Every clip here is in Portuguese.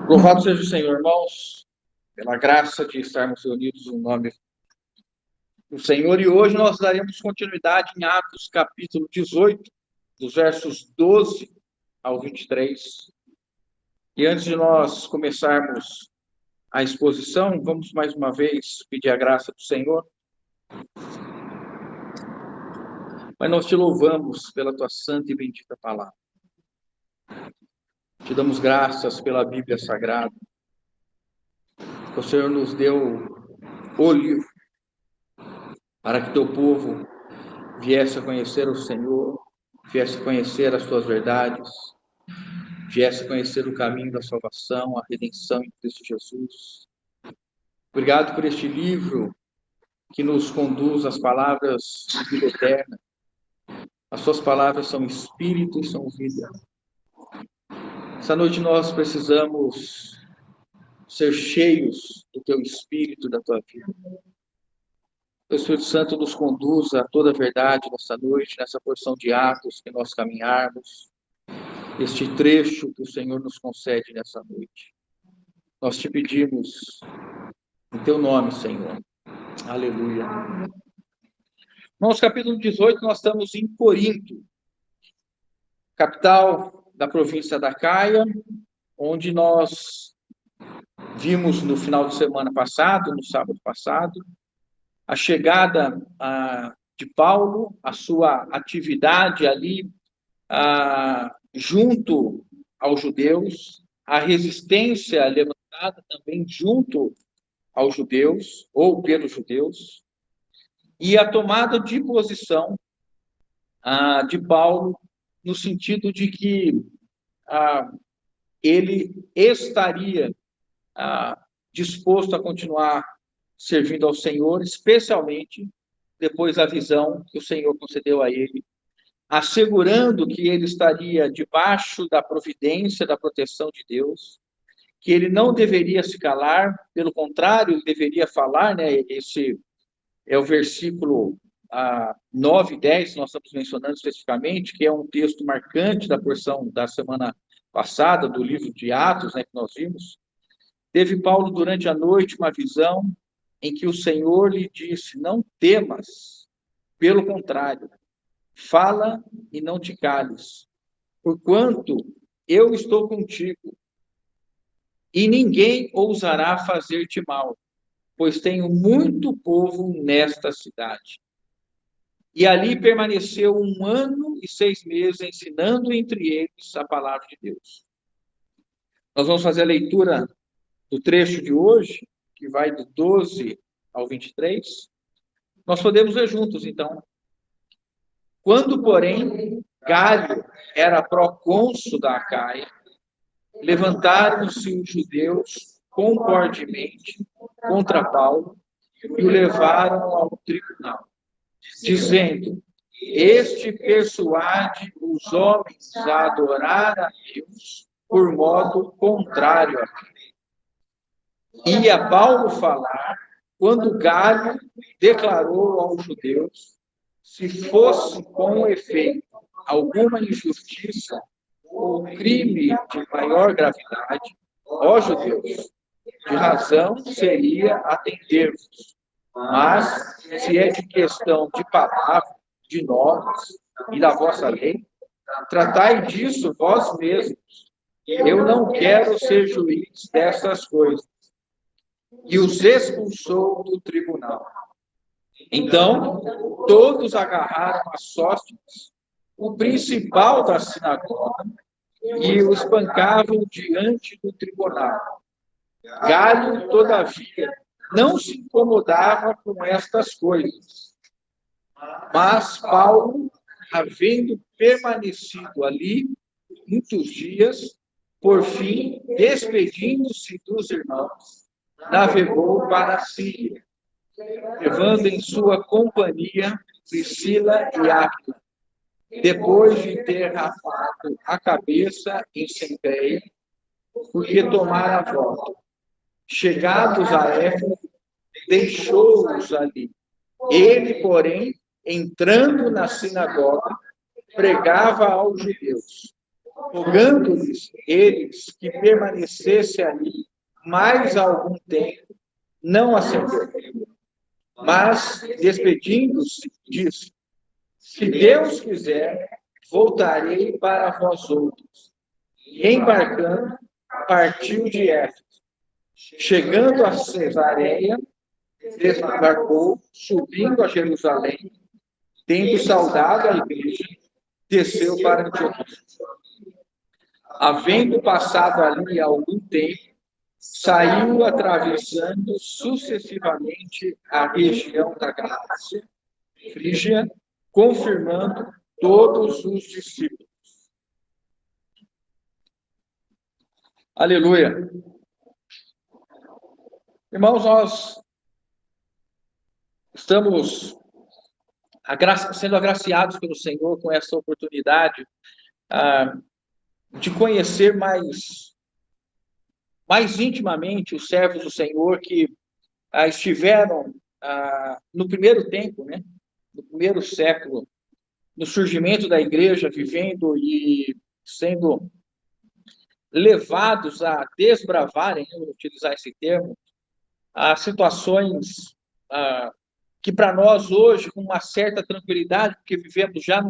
Louvado seja o Senhor, irmãos, pela graça de estarmos reunidos no nome do Senhor. E hoje nós daremos continuidade em Atos, capítulo 18, dos versos 12 ao 23. E antes de nós começarmos a exposição, vamos mais uma vez pedir a graça do Senhor. Mas nós te louvamos pela tua santa e bendita palavra. Te damos graças pela Bíblia Sagrada. O Senhor nos deu o livro para que teu povo viesse a conhecer o Senhor, viesse a conhecer as suas verdades, viesse a conhecer o caminho da salvação, a redenção em Cristo Jesus. Obrigado por este livro que nos conduz às palavras de vida eterna. As suas palavras são espírito e são vida. Essa noite nós precisamos ser cheios do teu espírito, da tua vida. O Espírito Santo nos conduz a toda a verdade nessa noite, nessa porção de Atos que nós caminharmos, este trecho que o Senhor nos concede nessa noite. Nós te pedimos em teu nome, Senhor. Aleluia. No capítulo 18, nós estamos em Corinto, capital da província da Acaia, onde nós vimos no final de semana passado, no sábado passado, a chegada de Paulo, a sua atividade ali junto aos judeus, a resistência levantada também junto aos judeus, ou pelos judeus, e a tomada de posição de Paulo, no sentido de que ele estaria disposto a continuar servindo ao Senhor, especialmente depois da visão que o Senhor concedeu a ele, assegurando que ele estaria debaixo da providência, da proteção de Deus, que ele não deveria se calar, pelo contrário, ele deveria falar, né? Esse é o versículo 9 e 10, nós estamos mencionando especificamente, que é um texto marcante da porção da semana passada, do livro de Atos, né, que nós vimos. Teve Paulo, durante a noite, uma visão em que o Senhor lhe disse: não temas, pelo contrário, fala e não te cales, porquanto eu estou contigo, e ninguém ousará fazer-te mal, pois tenho muito povo nesta cidade. E ali permaneceu 1 ano e 6 meses, ensinando entre eles a palavra de Deus. Nós vamos fazer a leitura do trecho de hoje, que vai do 12 ao 23. Nós podemos ver juntos, então. Quando, porém, Galho era procônsul da Acaia, levantaram-se os judeus concordemente contra Paulo e o levaram ao tribunal, dizendo: este persuade os homens a adorar a Deus por modo contrário a lei. Ia Paulo falar, quando Galho declarou aos judeus: se fosse com efeito alguma injustiça ou crime de maior gravidade, ó judeus, de razão seria atender-vos. Mas, se é de questão de palavra, de normas e da vossa lei, tratai disso vós mesmos. Eu não quero ser juiz dessas coisas. E os expulsou do tribunal. Então, todos agarraram a Sóstenes, o principal da sinagoga, e o espancavam diante do tribunal. Galho, todavia, não se incomodava com estas coisas. Mas Paulo, havendo permanecido ali muitos dias, por fim, despedindo-se dos irmãos, navegou para a Síria, levando em sua companhia Priscila e Áquila. Depois de ter rapado a cabeça em Cencreia, porque tomara a volta. Chegados a Éfeso, deixou-os ali. Ele, porém, entrando na sinagoga, pregava aos judeus. rogando-lhes eles que permanecesse ali mais algum tempo, não acendeu. Mas, despedindo-se, disse: se Deus quiser, voltarei para vós outros. E embarcando, partiu de Éfeso. Chegando a Cesareia, desembarcou, subindo a Jerusalém, tendo saudado a igreja, desceu para Antioquia. Havendo passado ali algum tempo, saiu atravessando sucessivamente a região da Gálacia, Frígia, confirmando todos os discípulos. Aleluia. Irmãos, nós estamos sendo agraciados pelo Senhor com essa oportunidade de conhecer mais intimamente os servos do Senhor que estiveram no primeiro tempo, né, no primeiro século, no surgimento da igreja, vivendo e sendo levados a desbravarem, eu vou utilizar esse termo, a situações que para nós hoje, com uma certa tranquilidade, porque vivemos já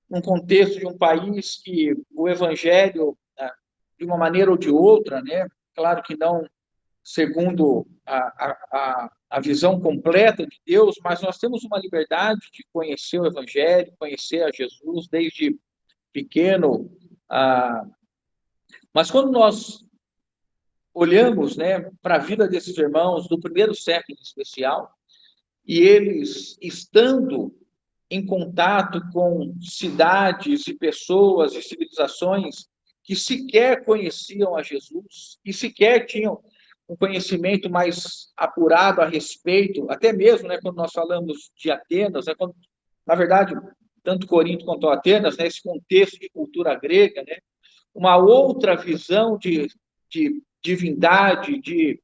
num contexto de um país que o evangelho, de uma maneira ou de outra, né, claro que não segundo a visão completa de Deus, mas nós temos uma liberdade de conhecer o evangelho, conhecer a Jesus desde pequeno. Mas quando nós olhamos, né, para a vida desses irmãos do primeiro século em especial, e eles estando em contato com cidades e pessoas e civilizações que sequer conheciam a Jesus, que sequer tinham um conhecimento mais apurado a respeito, até mesmo, né, quando nós falamos de Atenas, né, quando, na verdade, tanto Corinto quanto Atenas, né, esse contexto de cultura grega, né, uma outra visão de divindade, de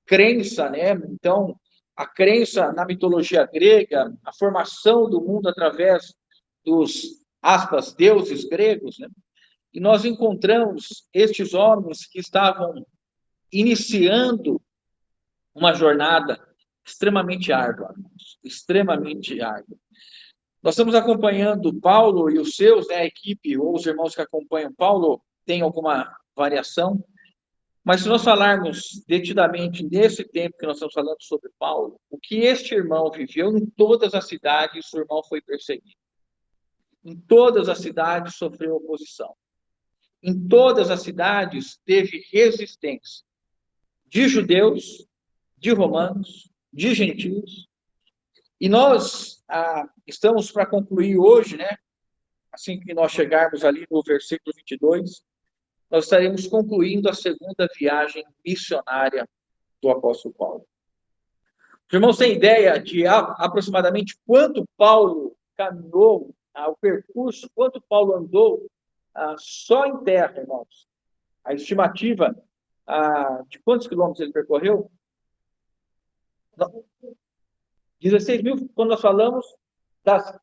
crença, né? Então, a crença na mitologia grega, a formação do mundo através dos, aspas, deuses gregos, né? E nós encontramos estes homens que estavam iniciando uma jornada extremamente árdua, extremamente árdua. Nós estamos acompanhando Paulo e os seus, né, a equipe, ou os irmãos que acompanham Paulo, tem alguma variação, mas se nós falarmos detidamente nesse tempo que nós estamos falando sobre Paulo, o que este irmão viveu em todas as cidades, o irmão foi perseguido. Em todas as cidades sofreu oposição. Em todas as cidades teve resistência de judeus, de romanos, de gentios. E nós estamos para concluir hoje, né? Assim que nós chegarmos ali no versículo 22, nós estaremos concluindo a segunda viagem missionária do apóstolo Paulo. Os irmãos têm ideia de aproximadamente quanto Paulo caminhou, o percurso, quanto Paulo andou só em terra, irmãos? A estimativa de quantos quilômetros ele percorreu? 16 mil, quando nós falamos das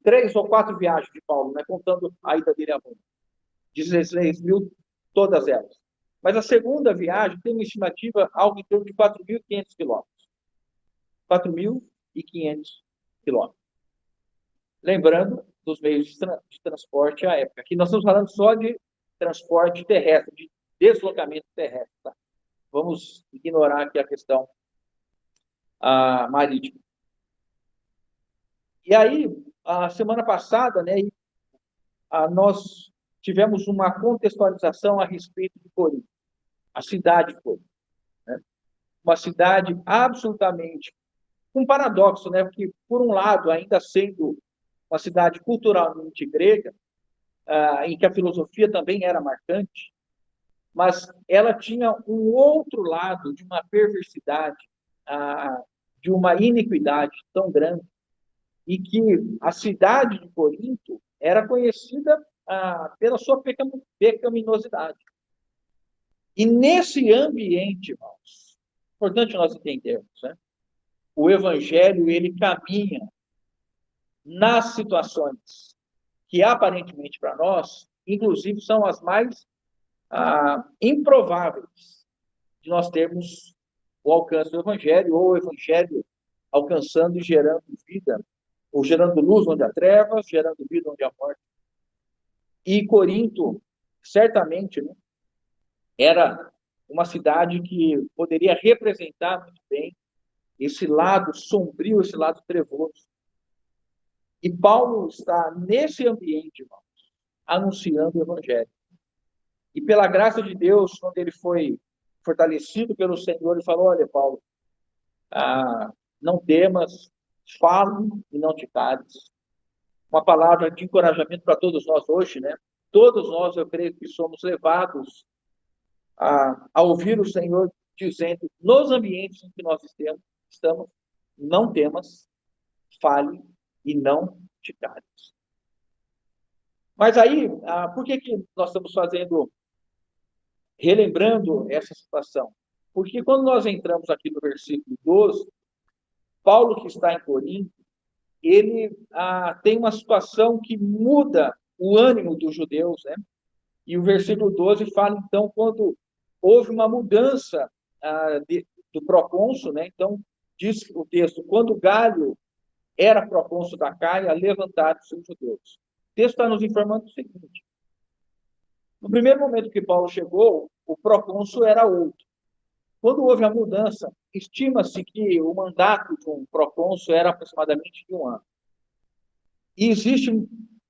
3 ou 4 viagens de Paulo, né, contando a ida dele a Roma. 16 mil, todas elas. Mas a segunda viagem tem uma estimativa algo em torno de 4.500 quilômetros. 4.500 quilômetros. Lembrando dos meios de transporte à época. Aqui nós estamos falando só de transporte terrestre, de deslocamento terrestre. Tá? Vamos ignorar aqui a questão marítima. E aí, a semana passada, né, nós tivemos uma contextualização a respeito de Corinto, a cidade de Corinto. Né? Uma cidade absolutamente, um paradoxo, né? Porque, por um lado, ainda sendo uma cidade culturalmente grega, em que a filosofia também era marcante, mas ela tinha um outro lado de uma perversidade, de uma iniquidade tão grande, e que a cidade de Corinto era conhecida pela sua pecaminosidade. E nesse ambiente, irmãos, importante nós entendermos, né? O evangelho, ele caminha nas situações que aparentemente para nós, inclusive, são as mais improváveis de nós termos o alcance do Evangelho, ou o Evangelho alcançando e gerando vida, ou gerando luz onde há trevas, gerando vida onde há morte. E Corinto, certamente, né, era uma cidade que poderia representar muito bem esse lado sombrio, esse lado trevoso. E Paulo está nesse ambiente, irmãos, anunciando o Evangelho. E pela graça de Deus, quando ele foi fortalecido pelo Senhor, ele falou: olha, Paulo, não temas, fale e não te cales. Uma palavra de encorajamento para todos nós hoje, né? Todos nós, eu creio que somos levados a ouvir o Senhor dizendo, nos ambientes em que nós estamos, não temas, fale e não te cales. Mas aí, por que nós estamos relembrando essa situação? Porque quando nós entramos aqui no versículo 12, Paulo, que está em Corinto, ele tem uma situação que muda o ânimo dos judeus, né? E o versículo 12 fala, então, quando houve uma mudança do procônsul, né? Então, diz o texto, quando Galho era procônsul da Caia, levantaram-se os judeus. O texto está nos informando o seguinte: no primeiro momento que Paulo chegou, o procônsul era outro. Quando houve a mudança, estima-se que o mandato de um procônsul era aproximadamente de 1 ano. E existe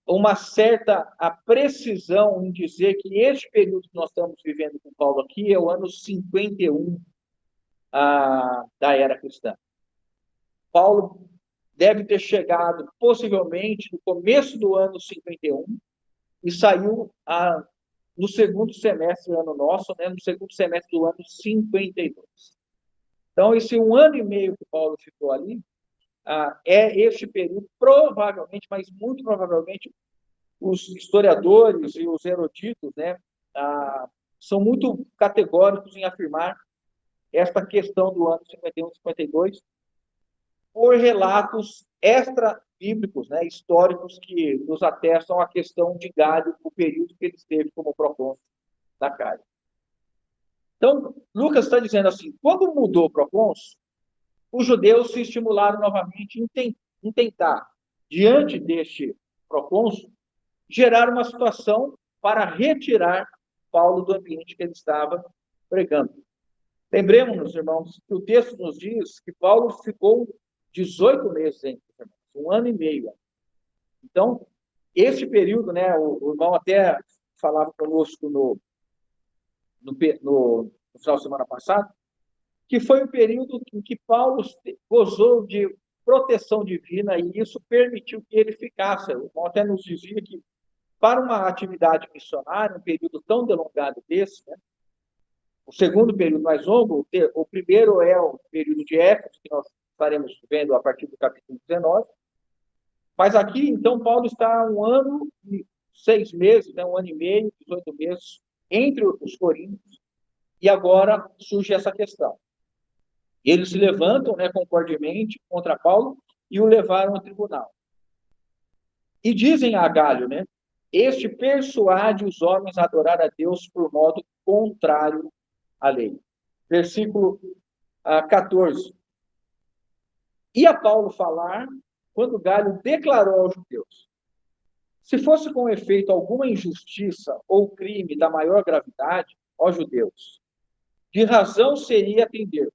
uma certa precisão em dizer que este período que nós estamos vivendo com Paulo aqui é o ano 51 da era cristã. Paulo deve ter chegado, possivelmente, no começo do ano 51 e saiu no segundo semestre do ano nosso, né, no segundo semestre do ano 52. Então, esse 1 ano e meio que Paulo ficou ali, é este período, provavelmente, mas muito provavelmente, os historiadores e os eruditos, né, são muito categóricos em afirmar esta questão do ano 51 e 52, por relatos extra-bíblicos, né, históricos, que nos atestam a questão de Galho, o período que ele esteve como procônsul da Caia. Então, Lucas está dizendo assim, quando mudou o procônsul, os judeus se estimularam novamente em tentar, diante deste procônsul, gerar uma situação para retirar Paulo do ambiente que ele estava pregando. Lembremos-nos, irmãos, que o texto nos diz que Paulo ficou 18 meses entre os irmãos, 1 ano e meio. Então, esse período, né, o irmão até falava conosco no final da semana passada, que foi um período em que Paulo gozou de proteção divina e isso permitiu que ele ficasse. O irmão até nos dizia que, para uma atividade missionária, um período tão delongado desse, né, o segundo período mais longo, o primeiro é o período de Éfeso, que nós estaremos vendo a partir do capítulo 19. Mas aqui, então, Paulo está 1 ano e 6 meses, né, 1 ano e meio, 18 meses, entre os coríntios, e agora surge essa questão. Eles se levantam, né, concordemente contra Paulo e o levaram ao tribunal. E dizem a Galho, né, este persuade os homens a adorar a Deus por modo contrário à lei. Versículo 14. E a Paulo falar, quando Galho declarou aos judeus: se fosse com efeito alguma injustiça ou crime da maior gravidade, ó judeus, de razão seria atender-vos.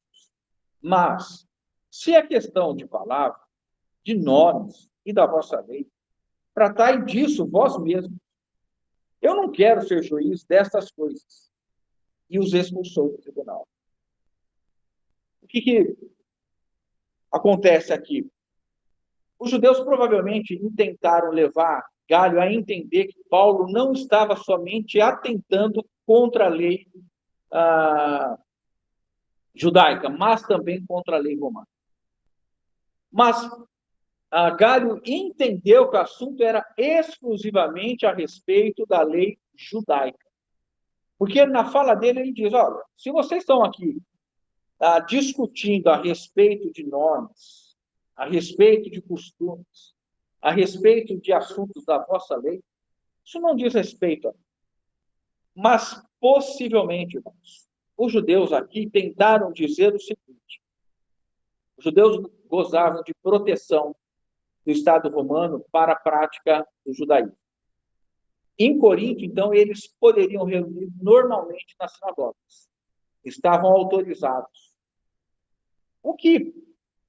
Mas, se é questão de palavra, de nomes e da vossa lei, tratai disso vós mesmos. Eu não quero ser juiz destas coisas. E os expulsou do tribunal. O que acontece aqui? Os judeus provavelmente intentaram levar Galho a entender que Paulo não estava somente atentando contra a lei judaica, mas também contra a lei romana. Mas Galho entendeu que o assunto era exclusivamente a respeito da lei judaica. Porque na fala dele ele diz, olha, se vocês estão aqui discutindo a respeito de nomes, a respeito de costumes, a respeito de assuntos da vossa lei, isso não diz respeito a mim. Mas, possivelmente, irmãos, os judeus aqui tentaram dizer o seguinte: os judeus gozavam de proteção do Estado romano para a prática do judaísmo. Em Corinto, então, eles poderiam reunir normalmente nas sinagogas. Estavam autorizados. O que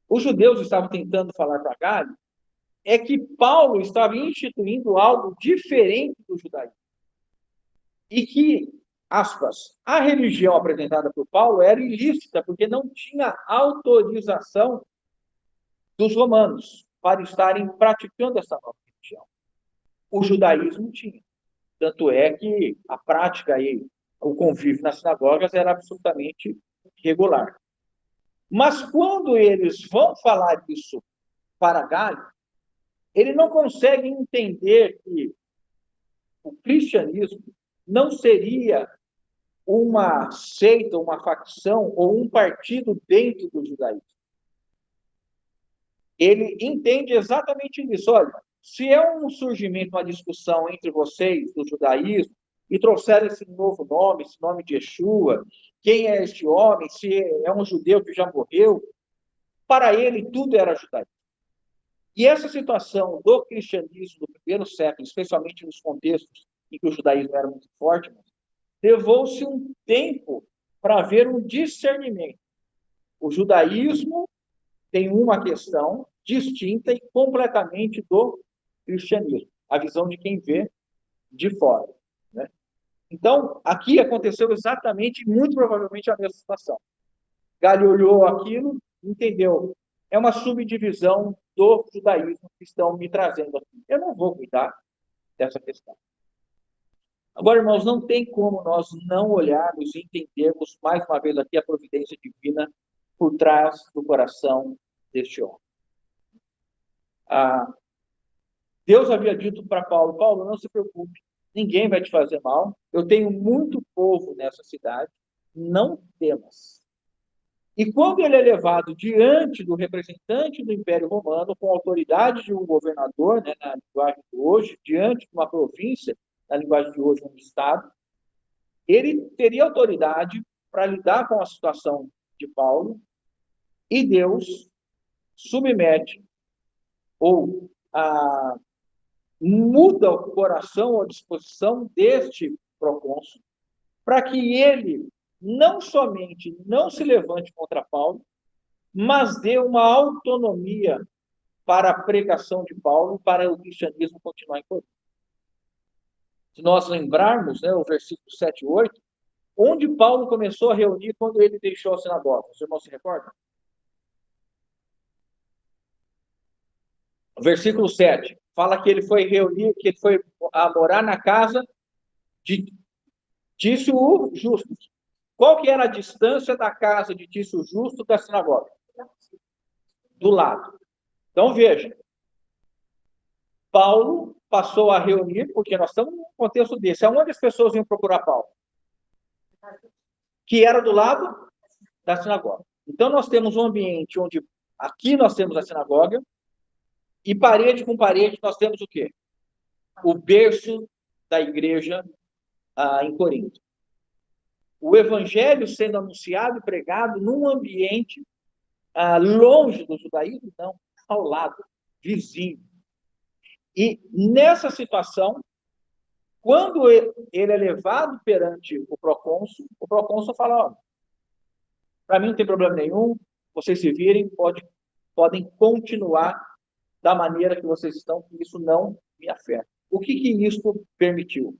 os judeus estavam tentando falar para Galho é que Paulo estava instituindo algo diferente do judaísmo. E que, aspas, a religião apresentada por Paulo era ilícita, porque não tinha autorização dos romanos para estarem praticando essa nova religião. O judaísmo tinha. Tanto é que a prática e o convívio nas sinagogas era absolutamente regular. Mas quando eles vão falar isso para Galho, ele não consegue entender que o cristianismo não seria uma seita, uma facção ou um partido dentro do judaísmo. Ele entende exatamente isso. Olha, se é um surgimento, uma discussão entre vocês do judaísmo e trouxeram esse novo nome, esse nome de Yeshua, quem é este homem, se é um judeu que já morreu, para ele tudo era judaísmo. E essa situação do cristianismo do primeiro século, especialmente nos contextos em que o judaísmo era muito forte, levou-se um tempo para haver um discernimento. O judaísmo tem uma questão distinta e completamente do cristianismo, a visão de quem vê de fora, né? Então, aqui aconteceu exatamente, muito provavelmente, a mesma situação. Galho olhou aquilo, entendeu. É uma subdivisão do judaísmo que estão me trazendo aqui. Eu não vou cuidar dessa questão. Agora, irmãos, não tem como nós não olharmos e entendermos, mais uma vez aqui, a providência divina por trás do coração deste homem. Deus havia dito para Paulo: Paulo, não se preocupe, ninguém vai te fazer mal, eu tenho muito povo nessa cidade, não temas. E quando ele é levado diante do representante do Império Romano, com a autoridade de um governador, né, na linguagem de hoje, diante de uma província, na linguagem de hoje, um estado, ele teria autoridade para lidar com a situação de Paulo, e Deus submete ou muda o coração ou a disposição deste procônsul para que ele não somente não se levante contra Paulo, mas dê uma autonomia para a pregação de Paulo, para o cristianismo continuar em Corinto. Se nós lembrarmos, né, o versículo 7 e 8, onde Paulo começou a reunir quando ele deixou a sinagoga. Os irmãos se recordam? O versículo 7 fala que ele foi reunir, que ele foi a morar na casa de Tício o Justo. Qual que era a distância da casa de Tício o Justo da sinagoga? Do lado. Então, veja. Paulo passou a reunir, porque nós estamos num contexto desse. Aonde as pessoas iam procurar Paulo? Que era do lado da sinagoga. Então, nós temos um ambiente onde aqui nós temos a sinagoga e parede com parede nós temos o quê? O berço da igreja em Corinto. O evangelho sendo anunciado e pregado num ambiente longe do judaísmo, não, ao lado, vizinho. E nessa situação, quando ele é levado perante o procônsul fala: ó, para mim não tem problema nenhum, vocês se virem, podem continuar da maneira que vocês estão, que isso não me afeta. O que isso permitiu?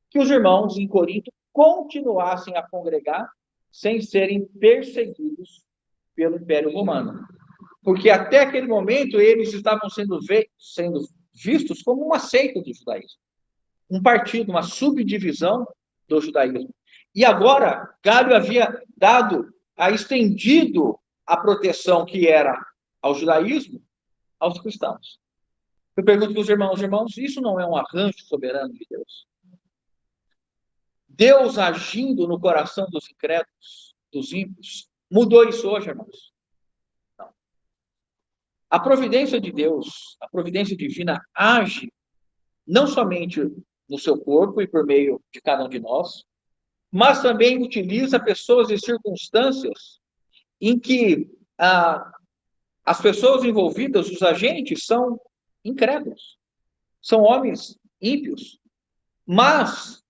Que os irmãos em Corinto continuassem a congregar sem serem perseguidos pelo Império Romano. Porque até aquele momento eles estavam sendo vistos como uma seita do judaísmo. Um partido, uma subdivisão do judaísmo. E agora, Galho havia estendido a proteção que era ao judaísmo aos cristãos. Eu pergunto para os irmãos, isso não é um arranjo soberano de Deus? Deus agindo no coração dos incrédulos, dos ímpios, mudou isso hoje, irmãos? Não. A providência de Deus, a providência divina age não somente no seu corpo e por meio de cada um de nós, mas também utiliza pessoas e circunstâncias em que as pessoas envolvidas, os agentes, são incrédulos, são homens ímpios. Mas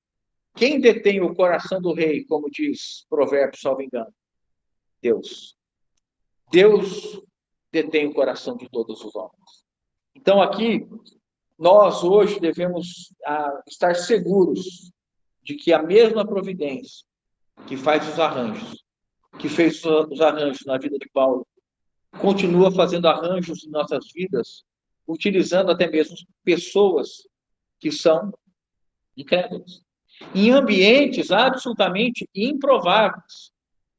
quem detém o coração do rei, como diz Provérbios, salvo engano? Deus. Deus detém o coração de todos os homens. Então, aqui, nós hoje devemos estar seguros de que a mesma providência que faz os arranjos, que fez os arranjos na vida de Paulo, continua fazendo arranjos em nossas vidas, utilizando até mesmo pessoas que são incrédulas, em ambientes absolutamente improváveis,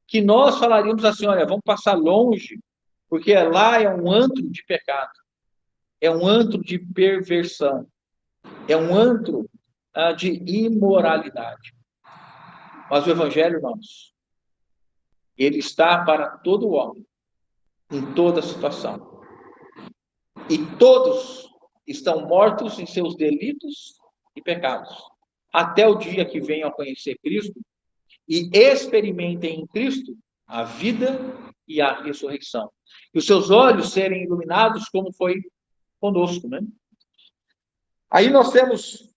que nós falaríamos assim, olha, vamos passar longe, porque lá é um antro de pecado, é um antro de perversão, é um antro de imoralidade. Mas o Evangelho, irmãos, ele está para todo homem, em toda situação. E todos estão mortos em seus delitos e pecados, até o dia que venham a conhecer Cristo e experimentem em Cristo a vida e a ressurreição. E os seus olhos serem iluminados como foi conosco, né? Aí nós temos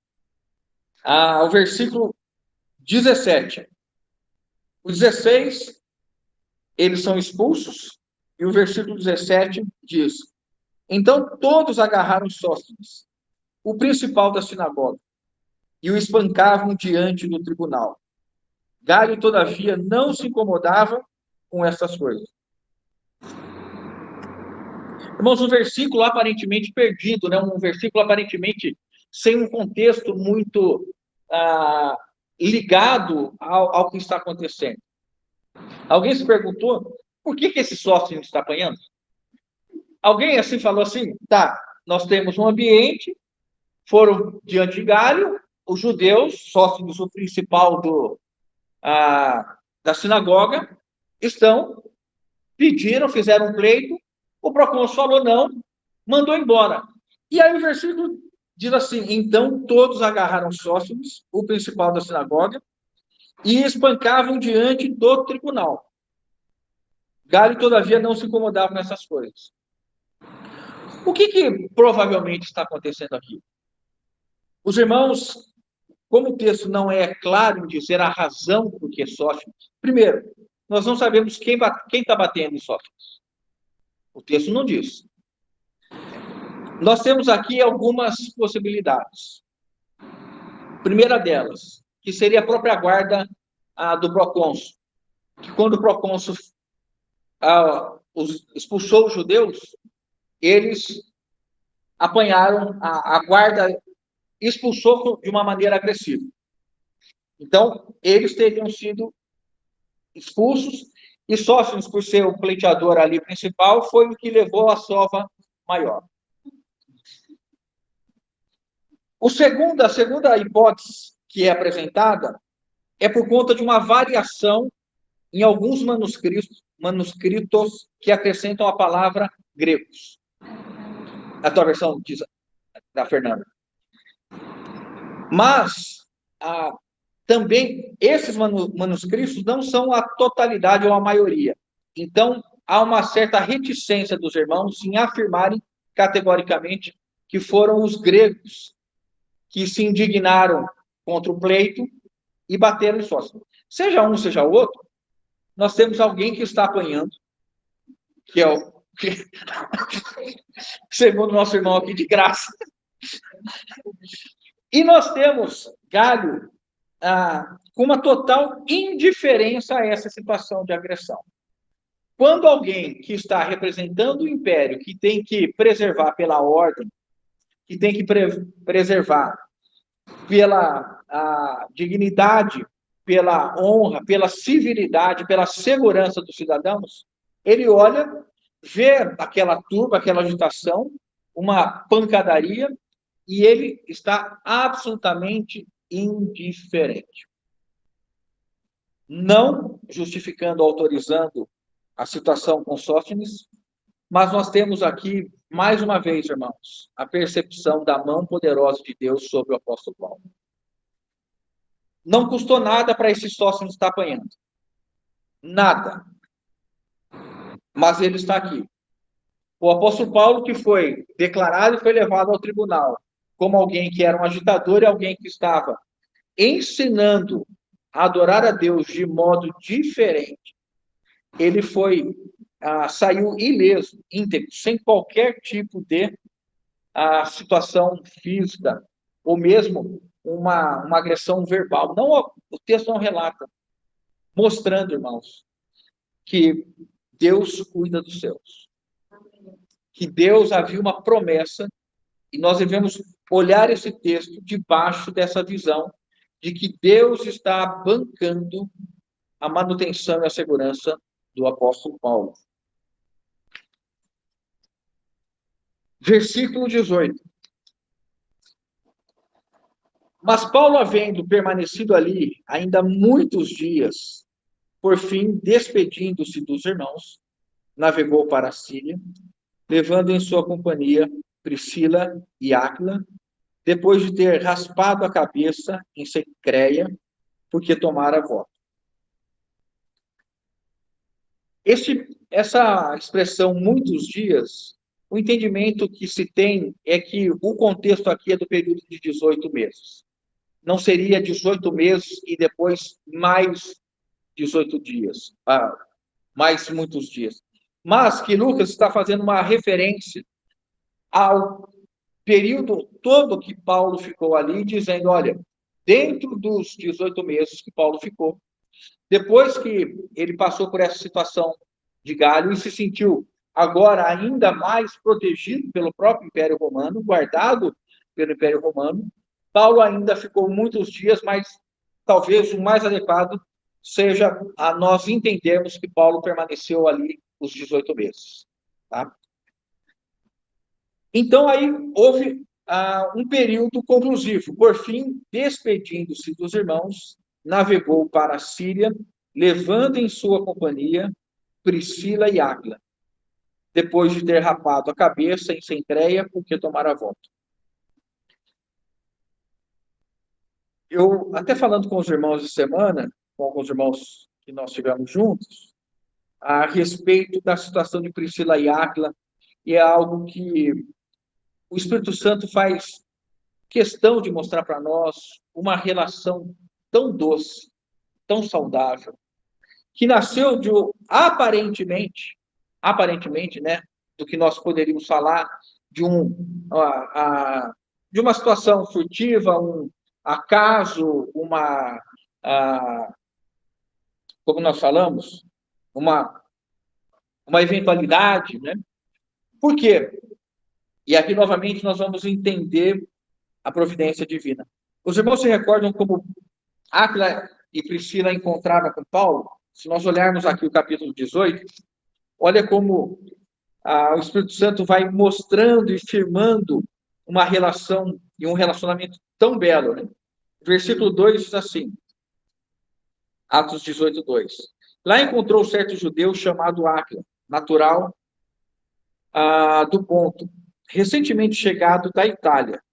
o versículo 17. O 16, eles são expulsos, e o versículo 17 diz: então todos agarraram Sóstenes, o principal da sinagoga, e o espancavam diante do tribunal. Galho, todavia, não se incomodava com essas coisas. Irmãos, um versículo aparentemente perdido, né? Um versículo aparentemente sem um contexto muito ligado ao que está acontecendo. Alguém se perguntou por que esse Sóstenes está apanhando? Alguém assim falou assim, tá, nós temos um ambiente, foram diante de Galho, os judeus, Sóstenes, o principal da sinagoga, pediram, fizeram um pleito, o procônsul falou não, mandou embora. E aí o versículo diz assim, então todos agarraram Sóstenes, o principal da sinagoga, e espancavam diante do tribunal. Galho, todavia, não se incomodava com essas coisas. O que provavelmente está acontecendo aqui? Os irmãos, como o texto não é claro em dizer a razão por que Sóstenes, primeiro, nós não sabemos quem está batendo em Sóstenes. O texto não diz. Nós temos aqui algumas possibilidades. Primeira delas, que seria a própria guarda do procônsul, que quando o procônsul expulsou os judeus, eles apanharam, a guarda expulsou de uma maneira agressiva. Então, eles teriam sido expulsos, e Sóstenes, por ser o pleiteador ali principal, foi o que levou a sova maior. A segunda hipótese que é apresentada é por conta de uma variação em alguns manuscritos que acrescentam a palavra gregos. A tua versão diz, da Fernanda. Mas, também, esses manuscritos não são a totalidade ou a maioria. Então, há uma certa reticência dos irmãos em afirmarem categoricamente que foram os gregos que se indignaram contra o pleito e bateram em Sóstenes. Seja um, seja o outro, nós temos alguém que está apanhando, que é o segundo nosso irmão aqui, de graça. E nós temos Galho com uma total indiferença a essa situação de agressão. Quando alguém que está representando o império, que tem que preservar pela ordem, que tem que preservar pela dignidade, pela honra, pela civilidade, pela segurança dos cidadãos, ele olha, vê aquela turba, aquela agitação, uma pancadaria, e ele está absolutamente indiferente. Não justificando, autorizando a situação com Sóstenes, Mas nós temos aqui, mais uma vez, irmãos, a percepção da mão poderosa de Deus sobre o apóstolo Paulo. Não custou nada para esse sócio estar apanhando. Nada. Mas ele está aqui. O apóstolo Paulo, que foi declarado e foi levado ao tribunal como alguém que era um agitador e alguém que estava ensinando a adorar a Deus de modo diferente, ele saiu ileso, íntegro, sem qualquer tipo de situação física, ou mesmo uma agressão verbal. Não, o texto não relata, mostrando, irmãos, que Deus cuida dos seus. Que Deus havia uma promessa, e nós devemos olhar esse texto debaixo dessa visão de que Deus está bancando a manutenção e a segurança do apóstolo Paulo. Versículo 18. Mas Paulo, havendo permanecido ali ainda muitos dias, por fim, despedindo-se dos irmãos, navegou para a Síria, levando em sua companhia Priscila e Áquila, depois de ter raspado a cabeça em Cencreia, porque tomara voto. Essa expressão, muitos dias, o entendimento que se tem é que o contexto aqui é do período de 18 meses. Não seria 18 meses e depois mais 18 dias, mais muitos dias. Mas que Lucas está fazendo uma referência ao período todo que Paulo ficou ali, dizendo, olha, dentro dos 18 meses que Paulo ficou, depois que ele passou por essa situação de Galho e se sentiu agora ainda mais protegido pelo próprio Império Romano, guardado pelo Império Romano, Paulo ainda ficou muitos dias, mas talvez o mais adequado seja a nós entendermos que Paulo permaneceu ali os 18 meses. Tá? Então, aí houve um período conclusivo. Por fim, despedindo-se dos irmãos, navegou para a Síria, levando em sua companhia Priscila e Áquila, depois de ter rapado a cabeça em Cencreia, porque tomara voto. Eu, até falando com os irmãos de semana, com alguns irmãos que nós tivemos juntos, a respeito da situação de Priscila e Áquila, e é algo que o Espírito Santo faz questão de mostrar para nós uma relação tão doce, tão saudável, que nasceu de, aparentemente, né, do que nós poderíamos falar de de uma situação furtiva, um acaso, como nós falamos, uma eventualidade, né? Por quê? E aqui, novamente, nós vamos entender a providência divina. Os irmãos se recordam como Áquila e Priscila encontraram com Paulo? Se nós olharmos aqui o capítulo 18, olha como o Espírito Santo vai mostrando e firmando uma relação e um relacionamento tão belo. Né? Versículo 2 diz assim, Atos 18, 2. Lá encontrou certo judeu chamado Áquila, natural do Ponto, recentemente chegado da Itália,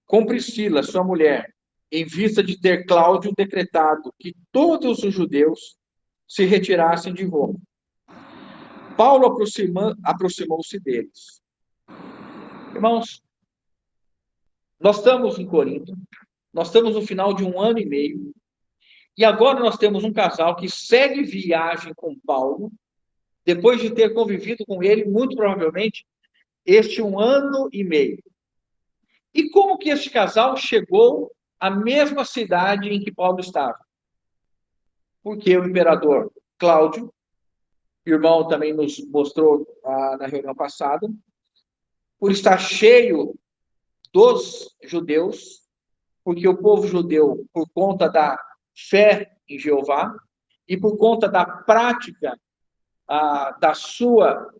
com Priscila, sua mulher, em vista de ter Cláudio decretado que todos os judeus se retirassem de Roma. Paulo aproximou-se deles. Irmãos, nós estamos em Corinto, nós estamos no final de 1 ano e meio, e agora nós temos um casal que segue viagem com Paulo, depois de ter convivido com ele, muito provavelmente, este 1 ano e meio. E como que este casal chegou à mesma cidade em que Paulo estava? Porque o imperador Cláudio, o irmão também nos mostrou na reunião passada, por estar cheio dos judeus, porque o povo judeu, por conta da fé em Jeová e por conta da prática da sua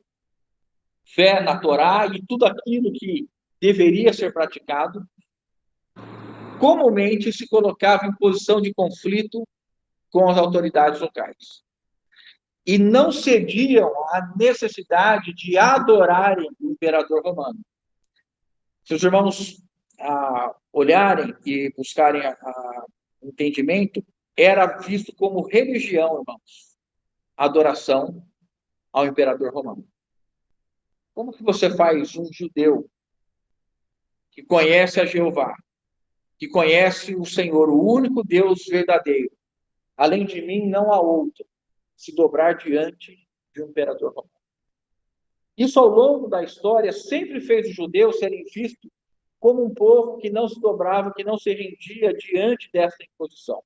fé na Torá e tudo aquilo que deveria ser praticado, comumente se colocava em posição de conflito com as autoridades locais. e não cediam à necessidade de adorarem o imperador romano. Se os irmãos olharem e buscarem entendimento, era visto como religião, irmãos, adoração ao imperador romano. Como que você faz um judeu que conhece a Jeová, que conhece o Senhor, o único Deus verdadeiro, além de mim não há outro, se dobrar diante de um imperador romano? Isso, ao longo da história, sempre fez os judeus serem vistos como um povo que não se dobrava, que não se rendia diante dessa imposição.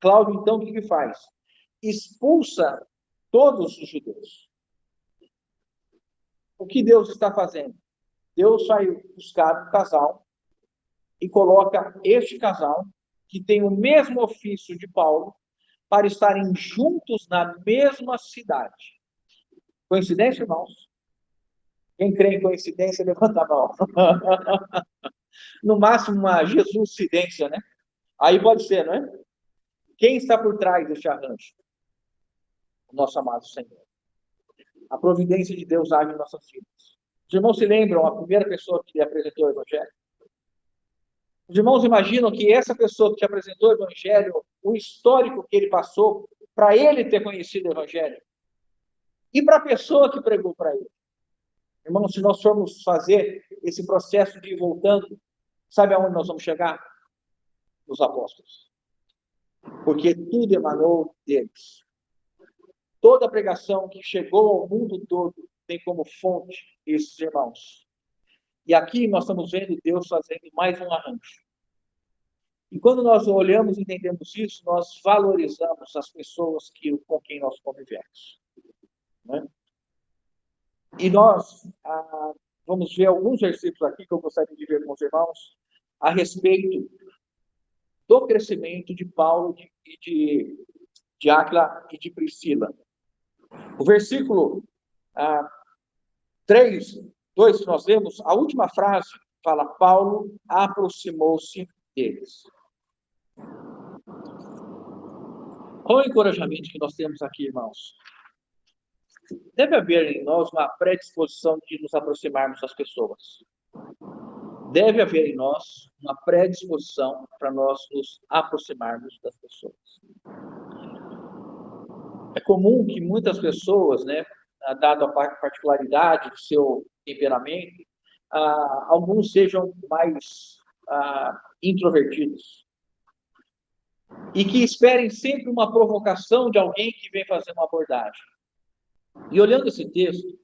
Cláudio, então, o que faz? Expulsa todos os judeus. O que Deus está fazendo? Deus vai buscar um casal e coloca este casal, que tem o mesmo ofício de Paulo, para estarem juntos na mesma cidade. Coincidência, irmãos? Quem crê em coincidência, levanta a mão. No máximo, uma Jesuscidência, né? Aí pode ser, não é? Quem está por trás deste arranjo? O nosso amado Senhor. A providência de Deus age em nossas vidas. Os irmãos se lembram a primeira pessoa que lhe apresentou o Evangelho? Os irmãos imaginam que essa pessoa que te apresentou o Evangelho, o histórico que ele passou, para ele ter conhecido o Evangelho, e para a pessoa que pregou para ele. Irmãos, se nós formos fazer esse processo de ir voltando, sabe aonde nós vamos chegar? Nos apóstolos. Porque tudo emanou deles. Toda a pregação que chegou ao mundo todo tem como fonte esses irmãos. E aqui nós estamos vendo Deus fazendo mais um arranjo. E quando nós olhamos e entendemos isso, nós valorizamos as pessoas com quem nós convivemos. Né? E nós vamos ver alguns versículos aqui que eu gostaria de ver com os irmãos a respeito do crescimento de Paulo e de Áquila e de Priscila. O versículo 3, 2 que nós lemos, a última frase fala: Paulo aproximou-se deles. Qual é o encorajamento que nós temos aqui, irmãos? Deve haver em nós uma predisposição de nos aproximarmos das pessoas. Deve haver em nós uma predisposição para nós nos aproximarmos das pessoas. É comum que muitas pessoas, né, dado a particularidade do seu temperamento, alguns sejam mais introvertidos. E que esperem sempre uma provocação de alguém que vem fazer uma abordagem. E olhando esse texto,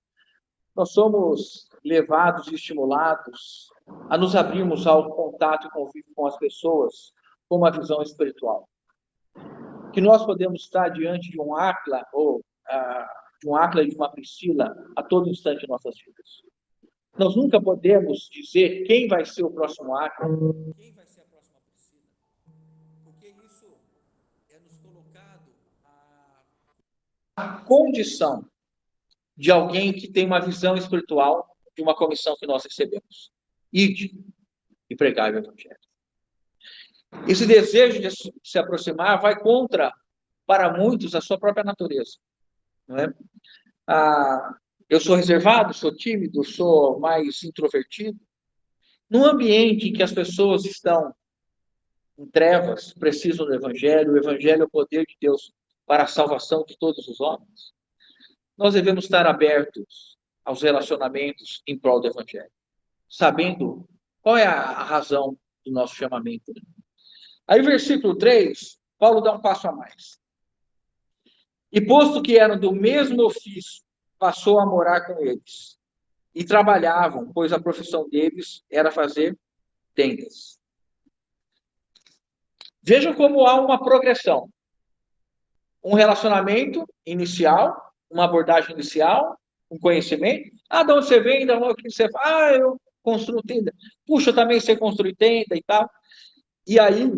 nós somos levados e estimulados a nos abrirmos ao contato e convívio com as pessoas com uma visão espiritual. Que nós podemos estar diante de um Áquila ou de um Áquila e de uma Priscila a todo instante em nossas vidas. Nós nunca podemos dizer quem vai ser o próximo Áquila, quem vai ser a próxima Priscila, porque isso é nos colocado a condição de alguém que tem uma visão espiritual de uma comissão que nós recebemos. Ide e pregai o Evangelho. Esse desejo de se aproximar vai contra, para muitos, a sua própria natureza. Não é? Eu sou reservado, sou tímido, sou mais introvertido. Num ambiente em que as pessoas estão em trevas, precisam do Evangelho, o Evangelho é o poder de Deus para a salvação de todos os homens, nós devemos estar abertos aos relacionamentos em prol do Evangelho, sabendo qual é a razão do nosso chamamento. Aí, versículo 3, Paulo dá um passo a mais. E posto que eram do mesmo ofício, passou a morar com eles. E trabalhavam, pois a profissão deles era fazer tendas. Vejam como há uma progressão. Um relacionamento inicial, uma abordagem inicial, um conhecimento. De onde você vem, de onde você faz? Eu construo tenda. Puxa, eu também sei construir tenda e tal. E aí,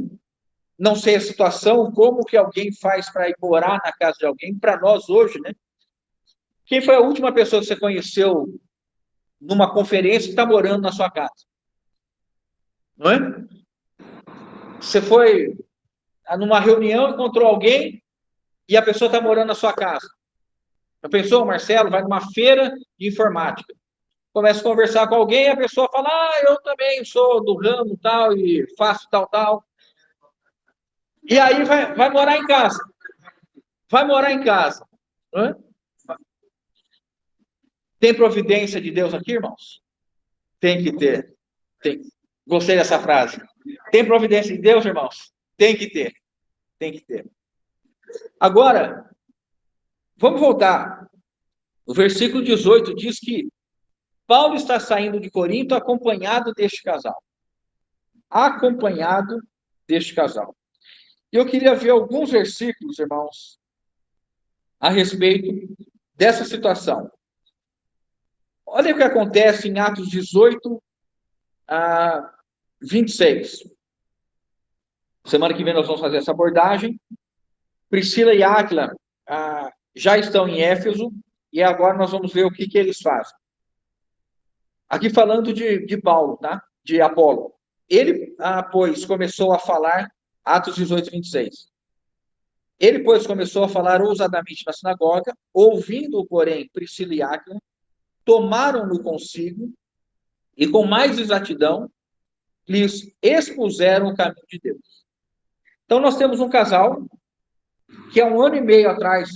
não sei a situação, como que alguém faz para ir morar na casa de alguém, para nós hoje, né? Quem foi a última pessoa que você conheceu numa conferência que está morando na sua casa? Não é? Você foi numa reunião, encontrou alguém e a pessoa está morando na sua casa. Já pensou, o Marcelo vai numa feira de informática, começa a conversar com alguém, a pessoa fala, eu também sou do ramo tal, e faço tal, tal. E aí vai morar em casa. Vai morar em casa. Hã? Tem providência de Deus aqui, irmãos? Tem que ter. Tem. Gostei dessa frase. Tem providência de Deus, irmãos? Tem que ter. Tem que ter. Agora, vamos voltar. O versículo 18 diz que Paulo está saindo de Corinto acompanhado deste casal. Acompanhado deste casal. E eu queria ver alguns versículos, irmãos, a respeito dessa situação. Olha o que acontece em Atos 18 a 26. Semana que vem nós vamos fazer essa abordagem. Priscila e Áquila já estão em Éfeso, e agora nós vamos ver o que eles fazem. Aqui falando de Paulo, tá? De Apolo. Ele, pois, começou a falar, Atos 18, 26. Ele, pois, começou a falar ousadamente na sinagoga, ouvindo, porém, Priscila e Áquila, tomaram-no consigo e, com mais exatidão, lhes expuseram o caminho de Deus. Então, nós temos um casal que há 1 ano e meio atrás,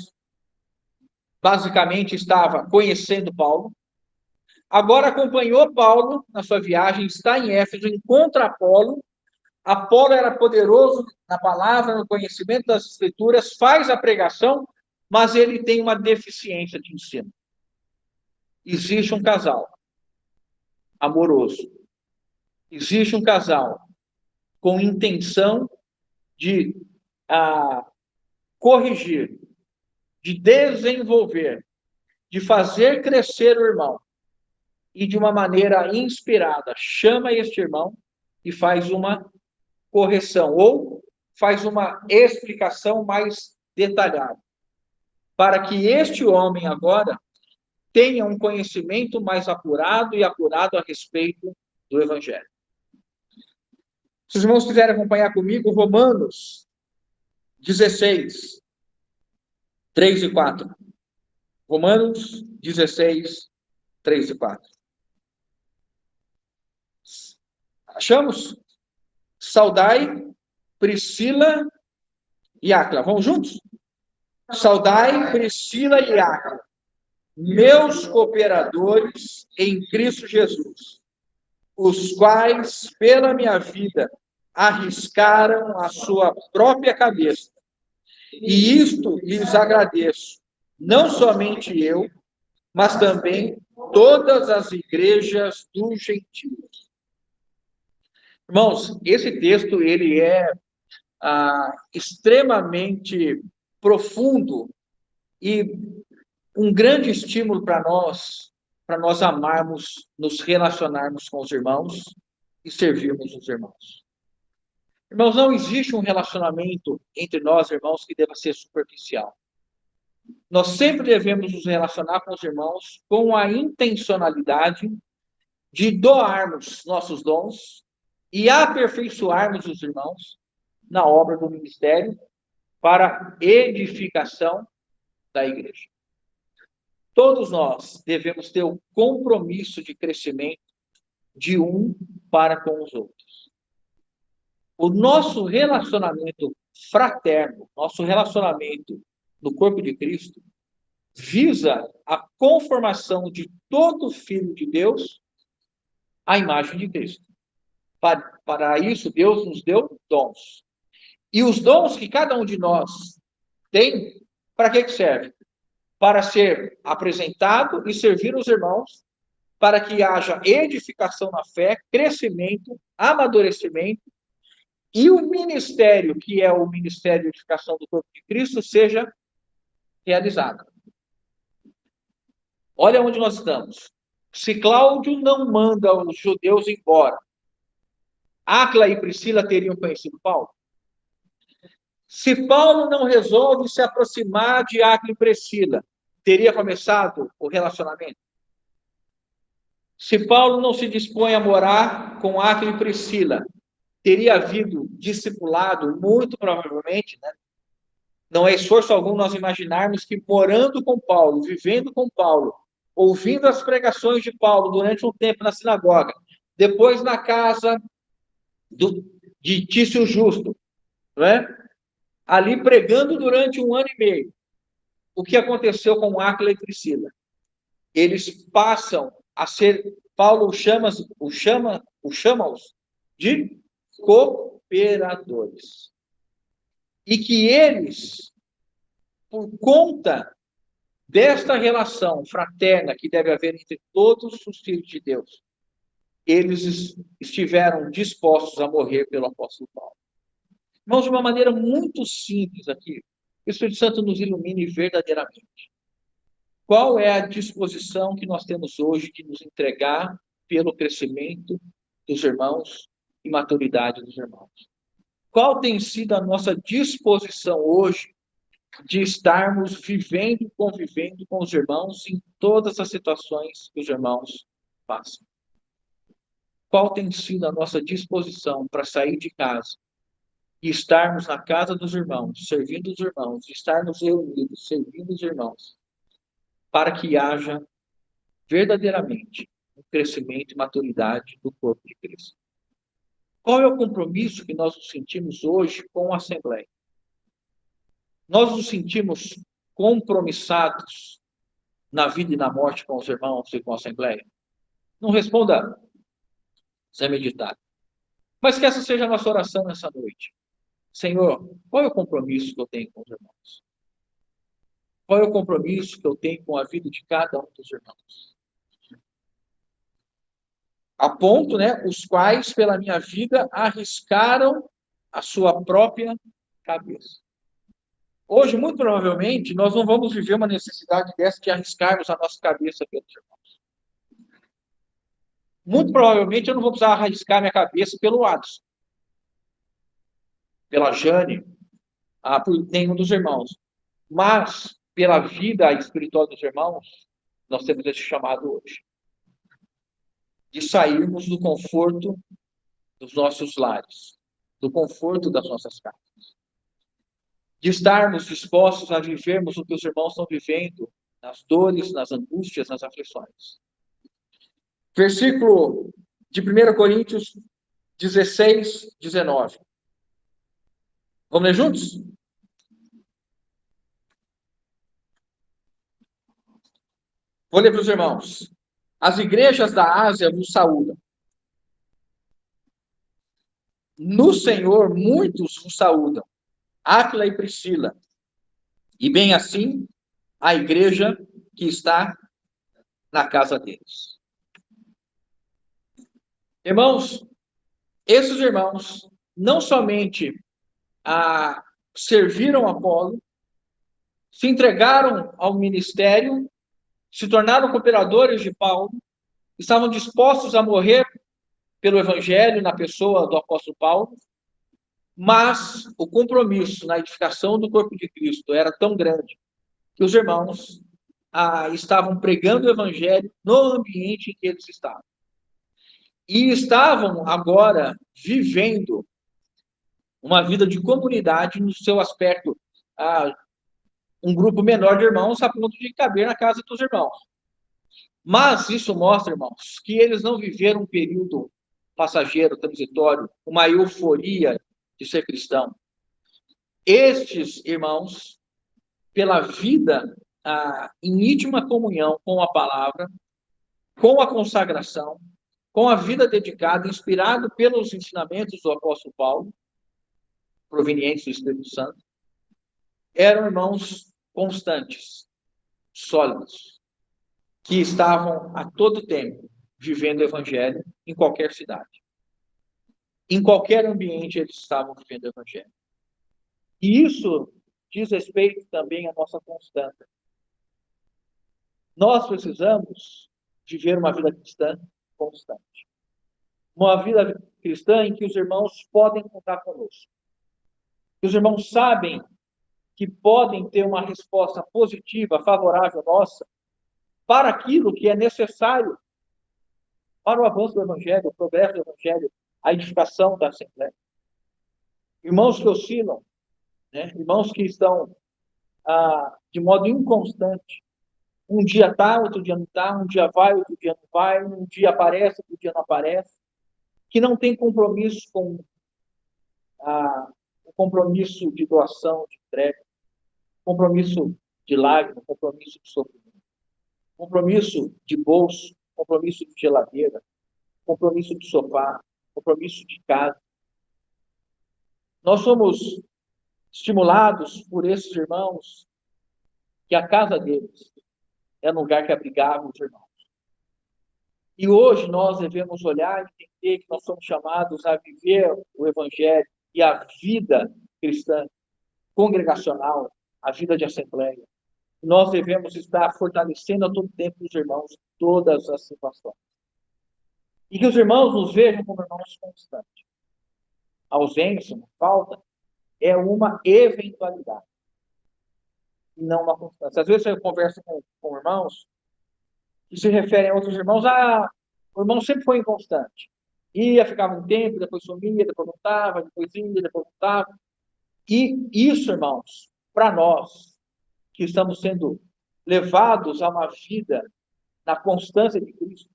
basicamente, estava conhecendo Paulo, agora acompanhou Paulo na sua viagem, está em Éfeso, encontra Apolo. Apolo era poderoso na palavra, no conhecimento das Escrituras, faz a pregação, mas ele tem uma deficiência de ensino. Existe um casal amoroso. Existe um casal com intenção de corrigir, de desenvolver, de fazer crescer o irmão. E de uma maneira inspirada, chama este irmão e faz uma correção, ou faz uma explicação mais detalhada, para que este homem agora tenha um conhecimento mais apurado e acurado a respeito do Evangelho. Se os irmãos quiserem acompanhar comigo, Romanos 16, 3 e 4. Romanos 16, 3 e 4. Achamos? Saudai Priscila e Áquila. Vamos juntos? Saudai Priscila e Áquila, meus cooperadores em Cristo Jesus, os quais, pela minha vida, arriscaram a sua própria cabeça. E isto lhes agradeço, não somente eu, mas também todas as igrejas dos gentios. Irmãos, esse texto ele é extremamente profundo e um grande estímulo para nós amarmos, nos relacionarmos com os irmãos e servirmos os irmãos. Irmãos, não existe um relacionamento entre nós, irmãos, que deva ser superficial. Nós sempre devemos nos relacionar com os irmãos com a intencionalidade de doarmos nossos dons e aperfeiçoarmos os irmãos na obra do ministério para edificação da igreja. Todos nós devemos ter o compromisso de crescimento de um para com os outros. O nosso relacionamento fraterno, nosso relacionamento no corpo de Cristo, visa a conformação de todo filho de Deus à imagem de Cristo. Para isso, Deus nos deu dons. E os dons que cada um de nós tem, para que serve? Para ser apresentado e servir os irmãos, para que haja edificação na fé, crescimento, amadurecimento, e o ministério, que é o ministério de edificação do corpo de Cristo, seja realizado. Olha onde nós estamos. Se Cláudio não manda os judeus embora, Áquila e Priscila teriam conhecido Paulo? Se Paulo não resolve se aproximar de Áquila e Priscila, teria começado o relacionamento? Se Paulo não se dispõe a morar com Áquila e Priscila, teria havido discipulado? Muito provavelmente, né? Não é esforço algum nós imaginarmos que morando com Paulo, vivendo com Paulo, ouvindo as pregações de Paulo durante um tempo na sinagoga, depois na casa de Tício Justo, não é? Ali pregando durante 1 ano e meio. O que aconteceu com Áquila e Priscila? Eles passam a ser, Paulo chama-os de cooperadores. E que eles, por conta desta relação fraterna que deve haver entre todos os filhos de Deus, eles estiveram dispostos a morrer pelo apóstolo Paulo. Irmãos, de uma maneira muito simples aqui, o Espírito Santo nos ilumine verdadeiramente. Qual é a disposição que nós temos hoje de nos entregar pelo crescimento dos irmãos e maturidade dos irmãos? Qual tem sido a nossa disposição hoje de estarmos vivendo e convivendo com os irmãos em todas as situações que os irmãos passam? Qual tem sido a nossa disposição para sair de casa e estarmos na casa dos irmãos, servindo os irmãos, estarmos reunidos, servindo os irmãos, para que haja verdadeiramente um crescimento e maturidade do corpo de Cristo? Qual é o compromisso que nós nos sentimos hoje com a Assembleia? Nós nos sentimos compromissados na vida e na morte com os irmãos e com a Assembleia? Não responda sem meditar. Mas que essa seja a nossa oração nessa noite. Senhor, qual é o compromisso que eu tenho com os irmãos? Qual é o compromisso que eu tenho com a vida de cada um dos irmãos? A ponto, os quais, pela minha vida, arriscaram a sua própria cabeça. Hoje, muito provavelmente, nós não vamos viver uma necessidade dessa de arriscarmos a nossa cabeça pelos irmãos. Muito provavelmente, eu não vou precisar arriscar minha cabeça pelo Adson, pela Jane, por nenhum dos irmãos. Mas, pela vida espiritual dos irmãos, nós temos esse chamado hoje. De sairmos do conforto dos nossos lares, do conforto das nossas casas. De estarmos dispostos a vivermos o que os irmãos estão vivendo, nas dores, nas angústias, nas aflições. Versículo de 1 Coríntios 16, 19. Vamos ler juntos? Vou ler para os irmãos. As igrejas da Ásia vos saúdam. No Senhor, muitos vos saúdam. Áquila e Priscila. E bem assim, a igreja que está na casa deles. Irmãos, esses irmãos não somente serviram a Paulo, se entregaram ao ministério, se tornaram cooperadores de Paulo, estavam dispostos a morrer pelo evangelho na pessoa do apóstolo Paulo, mas o compromisso na edificação do corpo de Cristo era tão grande que os irmãos estavam pregando o evangelho no ambiente em que eles estavam. E estavam agora vivendo uma vida de comunidade no seu aspecto, um grupo menor de irmãos a ponto de caber na casa dos irmãos. Mas isso mostra, irmãos, que eles não viveram um período passageiro, transitório, uma euforia de ser cristão. Estes irmãos, pela vida em íntima comunhão com a palavra, com a consagração, com a vida dedicada, inspirado pelos ensinamentos do apóstolo Paulo, provenientes do Espírito Santo, eram irmãos constantes, sólidos, que estavam a todo tempo vivendo o evangelho em qualquer cidade. Em qualquer ambiente eles estavam vivendo o evangelho. E isso diz respeito também à nossa constância. Nós precisamos viver uma vida cristã constante. Uma vida cristã em que os irmãos podem contar conosco. Que os irmãos sabem que podem ter uma resposta positiva, favorável nossa, para aquilo que é necessário para o avanço do Evangelho, o progresso do Evangelho, a edificação da Assembleia. Irmãos que oscilam, irmãos que estão de modo inconstante. Um dia está, outro dia não está, um dia vai, outro dia não vai, um dia aparece, outro dia não aparece, que não tem compromisso com o compromisso de doação, de entrega, compromisso de lágrima, compromisso de sofrimento, compromisso de bolso, compromisso de geladeira, compromisso de sofá, compromisso de casa. Nós somos estimulados por esses irmãos que a casa deles é um lugar que abrigava os irmãos. E hoje nós devemos olhar e entender que nós somos chamados a viver o Evangelho e a vida cristã, congregacional, a vida de assembleia. Nós devemos estar fortalecendo a todo tempo os irmãos em todas as situações. E que os irmãos nos vejam como irmãos constantes. A ausência, a falta, é uma eventualidade, e não uma constância. Às vezes eu converso com irmãos que se referem a outros irmãos, o irmão sempre foi inconstante. Ia, ficava um tempo, depois sumia, depois voltava, depois ia, depois voltava. E isso, irmãos, para nós, que estamos sendo levados a uma vida na constância de Cristo,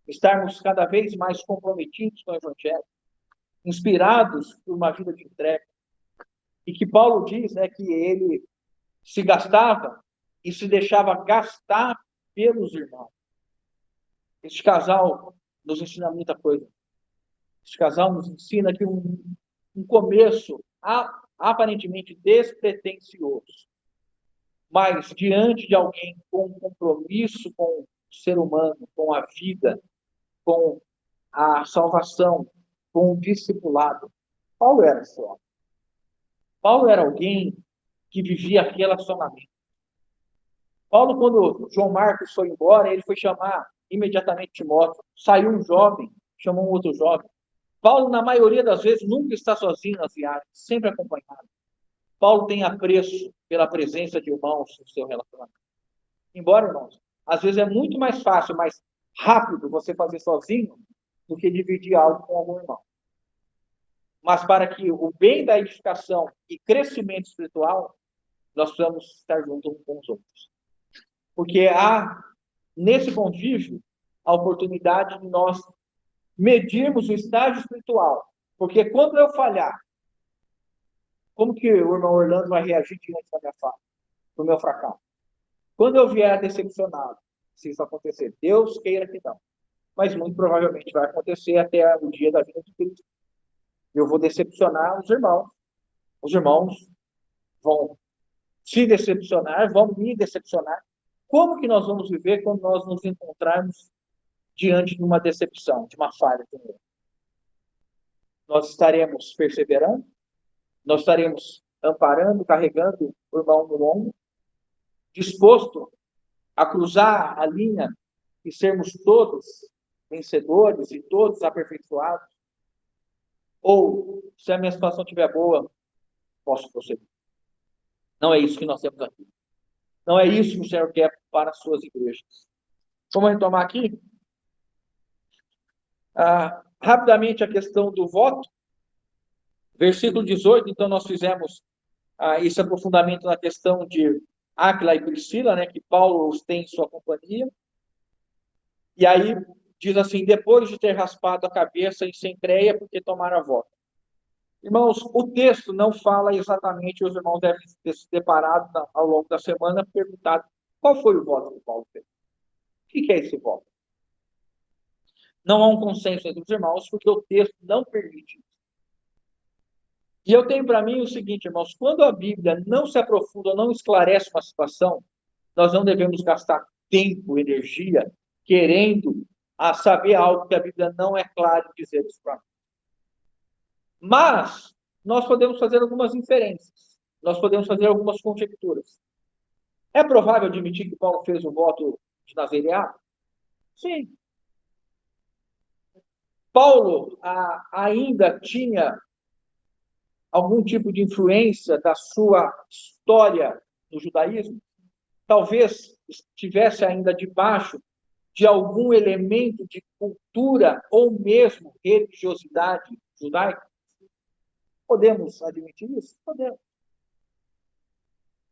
estarmos cada vez mais comprometidos com o Evangelho, inspirados por uma vida de entrega, e que Paulo diz, né, que ele se gastava e se deixava gastar pelos irmãos. Este casal nos ensina muita coisa. Este casal nos ensina que um começo aparentemente despretensioso, mas diante de alguém com um compromisso com o ser humano, com a vida, com a salvação, com o discipulado. Paulo era esse homem. Paulo era alguém que vivia relacionamento. Paulo, quando João Marcos foi embora, ele foi chamar imediatamente Timóteo. Saiu um jovem, chamou um outro jovem. Paulo, na maioria das vezes, nunca está sozinho nas viagens, sempre acompanhado. Paulo tem apreço pela presença de irmãos no seu relacionamento. Embora, irmãos, às vezes é muito mais fácil, mais rápido você fazer sozinho do que dividir algo com algum irmão. Mas para que o bem da edificação e crescimento espiritual, nós precisamos estar juntos uns com os outros. Porque há, nesse convívio, a oportunidade de nós medirmos o estágio espiritual. Porque quando eu falhar, como que o irmão Orlando vai reagir diante da minha falha, do meu fracasso? Quando eu vier decepcionado, se isso acontecer, Deus queira que não. Mas muito provavelmente vai acontecer até o dia da vida de Cristo. Eu vou decepcionar os irmãos. Os irmãos vão se decepcionar, vão me decepcionar. Como que nós vamos viver quando nós nos encontrarmos diante de uma decepção, de uma falha de um erro? Nós estaremos perseverando? Nós estaremos amparando, carregando o irmão no ombro, disposto a cruzar a linha e sermos todos vencedores e todos aperfeiçoados? Ou, se a minha situação estiver boa, posso prosseguir? Não é isso que nós temos aqui. Não é isso que o Senhor quer para as suas igrejas. Vamos retomar aqui? Rapidamente a questão do voto. Versículo 18, então nós fizemos esse aprofundamento na questão de Áquila e Priscila, né, que Paulo os tem em sua companhia. E aí diz assim, depois de ter raspado a cabeça em Cencreia, porque tomaram voto. Irmãos, o texto não fala exatamente, os irmãos devem ter se deparado ao longo da semana, perguntado qual foi o voto que Paulo fez. O que é esse voto? Não há um consenso entre os irmãos, porque o texto não permite isso. E eu tenho para mim o seguinte, irmãos, quando a Bíblia não se aprofunda, não esclarece uma situação, nós não devemos gastar tempo, energia, querendo saber algo que a Bíblia não é clara em dizer isso para nós. Mas nós podemos fazer algumas inferências, nós podemos fazer algumas conjecturas. É provável admitir que Paulo fez o voto de nazareado? Sim. Paulo ainda tinha algum tipo de influência da sua história no judaísmo? Talvez estivesse ainda debaixo de algum elemento de cultura ou mesmo religiosidade judaica? Podemos admitir isso? Podemos.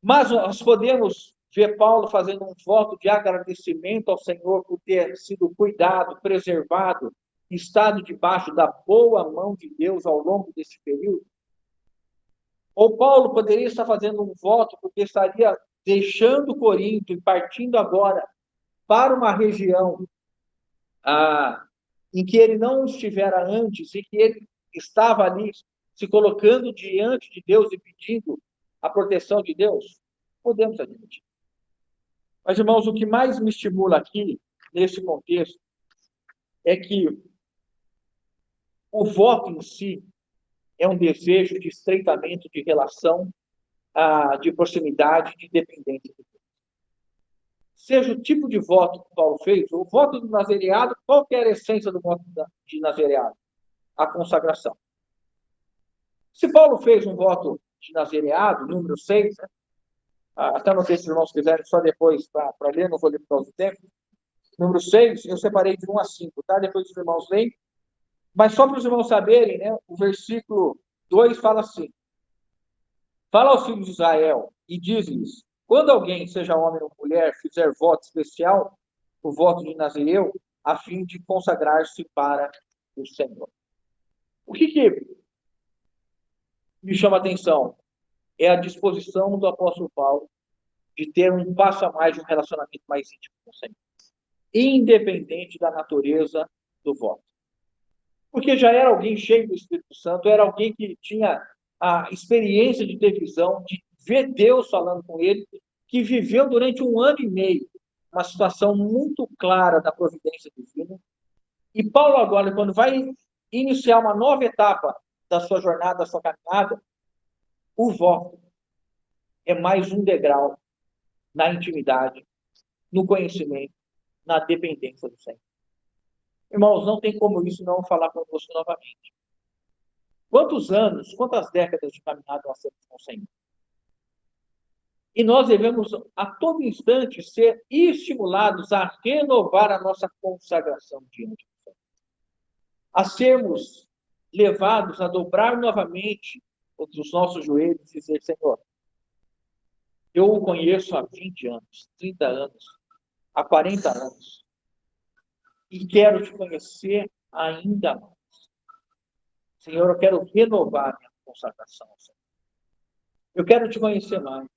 Mas nós podemos ver Paulo fazendo um voto de agradecimento ao Senhor por ter sido cuidado, preservado, estado debaixo da boa mão de Deus ao longo desse período. Ou Paulo poderia estar fazendo um voto porque estaria deixando Corinto e partindo agora para uma região em que ele não estivera antes e que ele estava ali se colocando diante de Deus e pedindo a proteção de Deus? Podemos admitir. Mas, irmãos, o que mais me estimula aqui, nesse contexto, é que o voto em si é um desejo de estreitamento de relação, de proximidade, de dependência. Seja o tipo de voto que Paulo fez, o voto do nazareado, qual que era a essência do voto de nazareado? A consagração. Se Paulo fez um voto de nazareado, número 6, né? Até não sei se os irmãos quiserem, só depois para ler, não vou ler por causa do tempo. Número 6, eu separei de 1 a 5, tá? Depois os irmãos leem. Mas só para os irmãos saberem, né? O versículo 2 fala assim: fala aos filhos de Israel e diz-lhes: quando alguém, seja homem ou mulher, fizer voto especial, o voto de Nazireu, a fim de consagrar-se para o Senhor. O que me chama a atenção é a disposição do apóstolo Paulo de ter um passo a mais de um relacionamento mais íntimo com o Senhor, independente da natureza do voto. Porque já era alguém cheio do Espírito Santo, era alguém que tinha a experiência de ter visão, de ver Deus falando com ele, que viveu durante 1 ano e meio uma situação muito clara da providência divina. E Paulo agora, quando vai iniciar uma nova etapa da sua jornada, da sua caminhada, o voto é mais um degrau na intimidade, no conhecimento, na dependência do Senhor. Irmãos, não tem como isso não falar convosco novamente. Quantos anos, quantas décadas de caminhada nós temos com o Senhor? E nós devemos, a todo instante, ser estimulados a renovar a nossa consagração diante do Senhor. A sermos levados a dobrar novamente os nossos joelhos e dizer: Senhor, eu o conheço há 20 anos, 30 anos, há 40 anos, e quero te conhecer ainda mais. Senhor, eu quero renovar minha consagração. Eu quero te conhecer mais.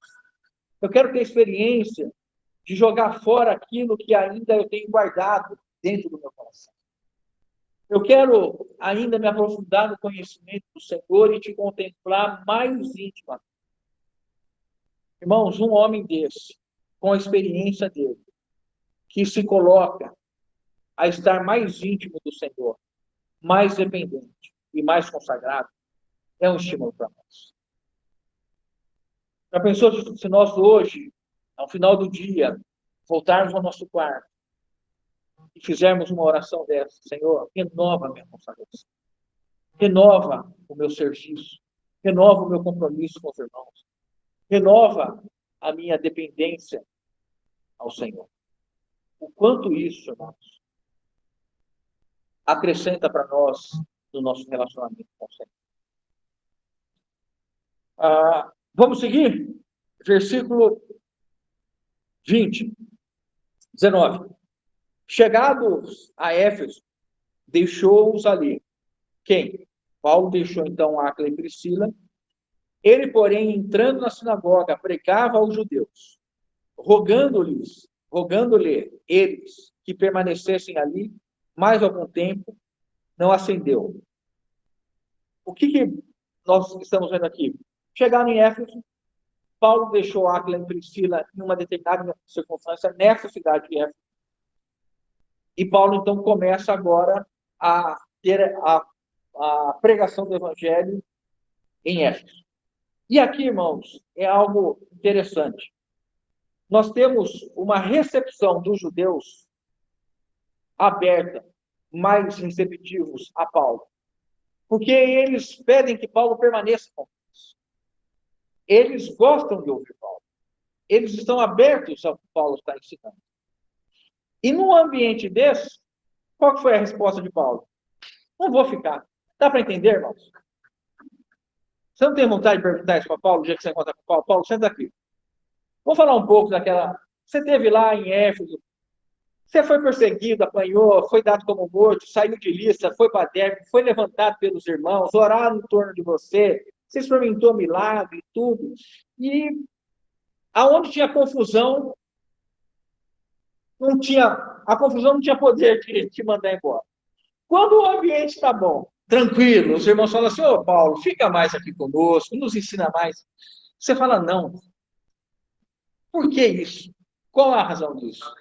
Eu quero ter experiência de jogar fora aquilo que ainda eu tenho guardado dentro do meu coração. Eu quero ainda me aprofundar no conhecimento do Senhor e te contemplar mais íntimamente. Irmãos, um homem desse, com a experiência dele, que se coloca a estar mais íntimo do Senhor, mais dependente e mais consagrado, é um estímulo para nós. Já pensou se nós hoje, ao final do dia, voltarmos ao nosso quarto e fizermos uma oração dessa: Senhor, renova a minha consagração, renova o meu serviço, renova o meu compromisso com os irmãos, renova a minha dependência ao Senhor. O quanto isso, irmãos, acrescenta para nós no nosso relacionamento com o Senhor. Vamos seguir? Versículo 20, 19. Chegados a Éfeso, deixou-os ali. Quem? Paulo deixou então Áquila e Priscila. Ele, porém, entrando na sinagoga, pregava aos judeus, rogando-lhe eles que permanecessem ali mais algum tempo, não acendeu. O que nós estamos vendo aqui? Chegaram em Éfeso, Paulo deixou Áquila e Priscila em uma determinada circunstância nessa cidade de Éfeso. E Paulo, então, começa agora a ter a pregação do evangelho em Éfeso. E aqui, irmãos, é algo interessante. Nós temos uma recepção dos judeus aberta, mais receptivos a Paulo. Porque eles pedem que Paulo permaneça com eles. Eles gostam de ouvir Paulo. Eles estão abertos ao que Paulo está ensinando. E num ambiente desse, qual que foi a resposta de Paulo? Não vou ficar. Dá para entender, irmãos? Você não tem vontade de perguntar isso para Paulo, o dia que você encontra com Paulo? Paulo, senta aqui. Vamos falar um pouco daquela... Você esteve lá em Éfeso, você foi perseguido, apanhou, foi dado como morto, saiu de lista, foi para Derbe, foi levantado pelos irmãos, oraram em torno de você, você experimentou milagre e tudo. E aonde tinha confusão, a confusão não tinha poder de te mandar embora. Quando o ambiente está bom, tranquilo, os irmãos falam assim, ô Paulo, fica mais aqui conosco, nos ensina mais. Você fala, não. Por que isso? Qual a razão disso?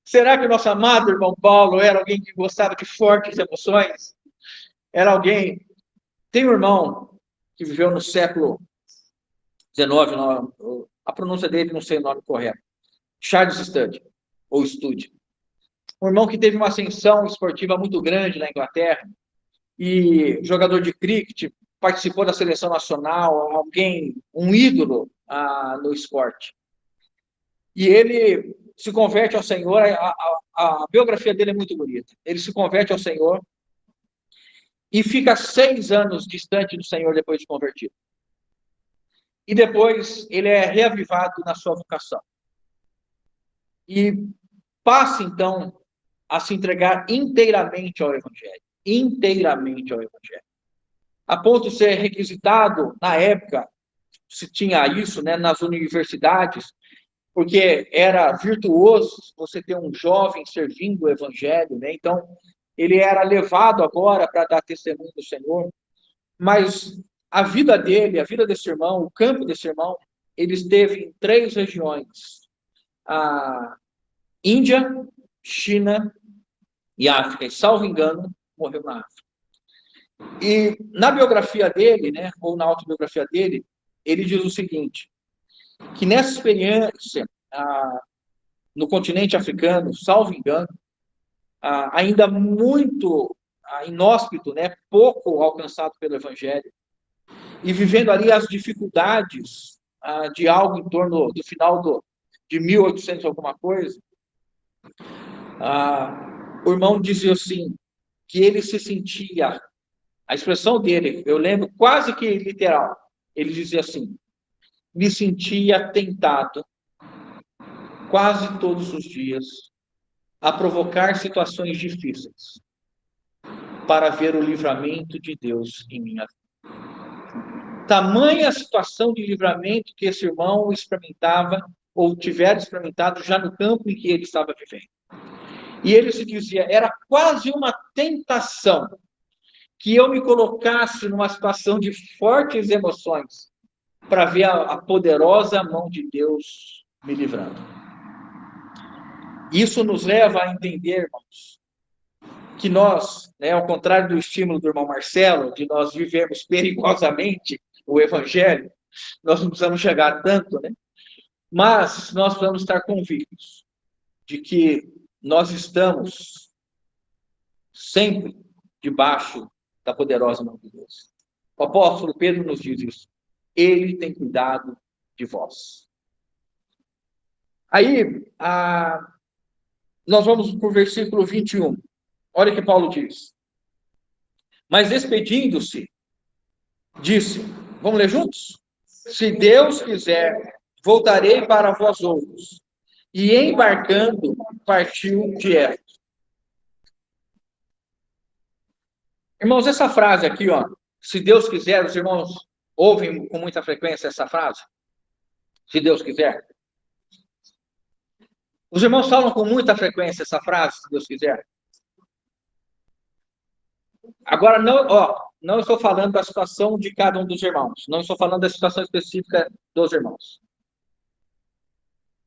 Será que o nosso amado irmão Paulo era alguém que gostava de fortes emoções? Era alguém... Tem um irmão que viveu no século XIX, a pronúncia dele não sei o nome correto, Charles Studd, ou Studd. Um irmão que teve uma ascensão esportiva muito grande na Inglaterra, e jogador de cricket, participou da seleção nacional, alguém, um ídolo no esporte. E ele se converte ao Senhor, a biografia dele é muito bonita. Ele se converte ao Senhor e fica 6 anos distante do Senhor depois de convertido. E depois ele é reavivado na sua vocação. E passa, então, a se entregar inteiramente ao Evangelho. Inteiramente ao Evangelho. A ponto de ser requisitado, na época, se tinha isso, né, nas universidades, porque era virtuoso você ter um jovem servindo o Evangelho, né? Então, ele era levado agora para dar testemunho do Senhor, mas a vida dele, a vida desse irmão, o campo desse irmão, ele esteve em 3 regiões: a Índia, China e África. E, salvo engano, morreu na África. E na biografia dele, né, ou na autobiografia dele, ele diz o seguinte, que nessa experiência no continente africano, salvo engano, ainda muito inóspito, né, pouco alcançado pelo Evangelho, e vivendo ali as dificuldades de algo em torno do final de 1800 alguma coisa, o irmão dizia assim, que ele se sentia, a expressão dele, eu lembro quase que literal, ele dizia assim, me sentia tentado quase todos os dias a provocar situações difíceis para ver o livramento de Deus em minha vida. Tamanha a situação de livramento que esse irmão experimentava, ou tivera experimentado já no campo em que ele estava vivendo. E ele se dizia, era quase uma tentação que eu me colocasse numa situação de fortes emoções para ver a poderosa mão de Deus me livrando. Isso nos leva a entender, irmãos, que nós, né, ao contrário do estímulo do irmão Marcelo, de nós vivermos perigosamente o Evangelho, nós não precisamos chegar tanto, né? Mas nós precisamos estar convictos de que nós estamos sempre debaixo da poderosa mão de Deus. O apóstolo Pedro nos diz isso. Ele tem cuidado de vós. Aí, nós vamos para o versículo 21. Olha o que Paulo diz. Mas despedindo-se, disse, vamos ler juntos? Se Deus quiser, voltarei para vós outros. E embarcando, partiu de Éfeso. Irmãos, essa frase aqui, ó, se Deus quiser, os irmãos ouvem com muita frequência essa frase? Se Deus quiser. Os irmãos falam com muita frequência essa frase, se Deus quiser. Agora, não estou falando da situação de cada um dos irmãos. Não estou falando da situação específica dos irmãos.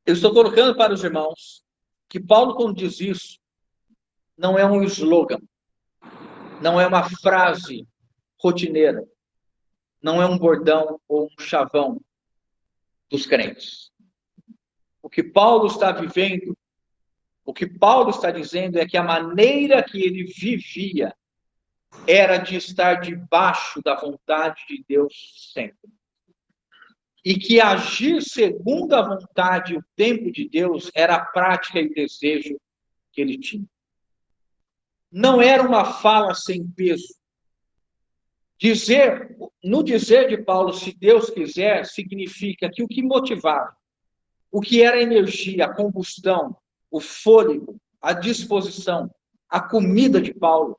Eu estou colocando para os irmãos que Paulo, quando diz isso, não é um slogan, não é uma frase rotineira, não é um bordão ou um chavão dos crentes. O que Paulo está vivendo, o que Paulo está dizendo é que a maneira que ele vivia era de estar debaixo da vontade de Deus sempre. E que agir segundo a vontade e o tempo de Deus era a prática e o desejo que ele tinha. Não era uma fala sem peso. No dizer de Paulo, se Deus quiser, significa que o que motivava, o que era a energia, a combustão, o fôlego, a disposição, a comida de Paulo,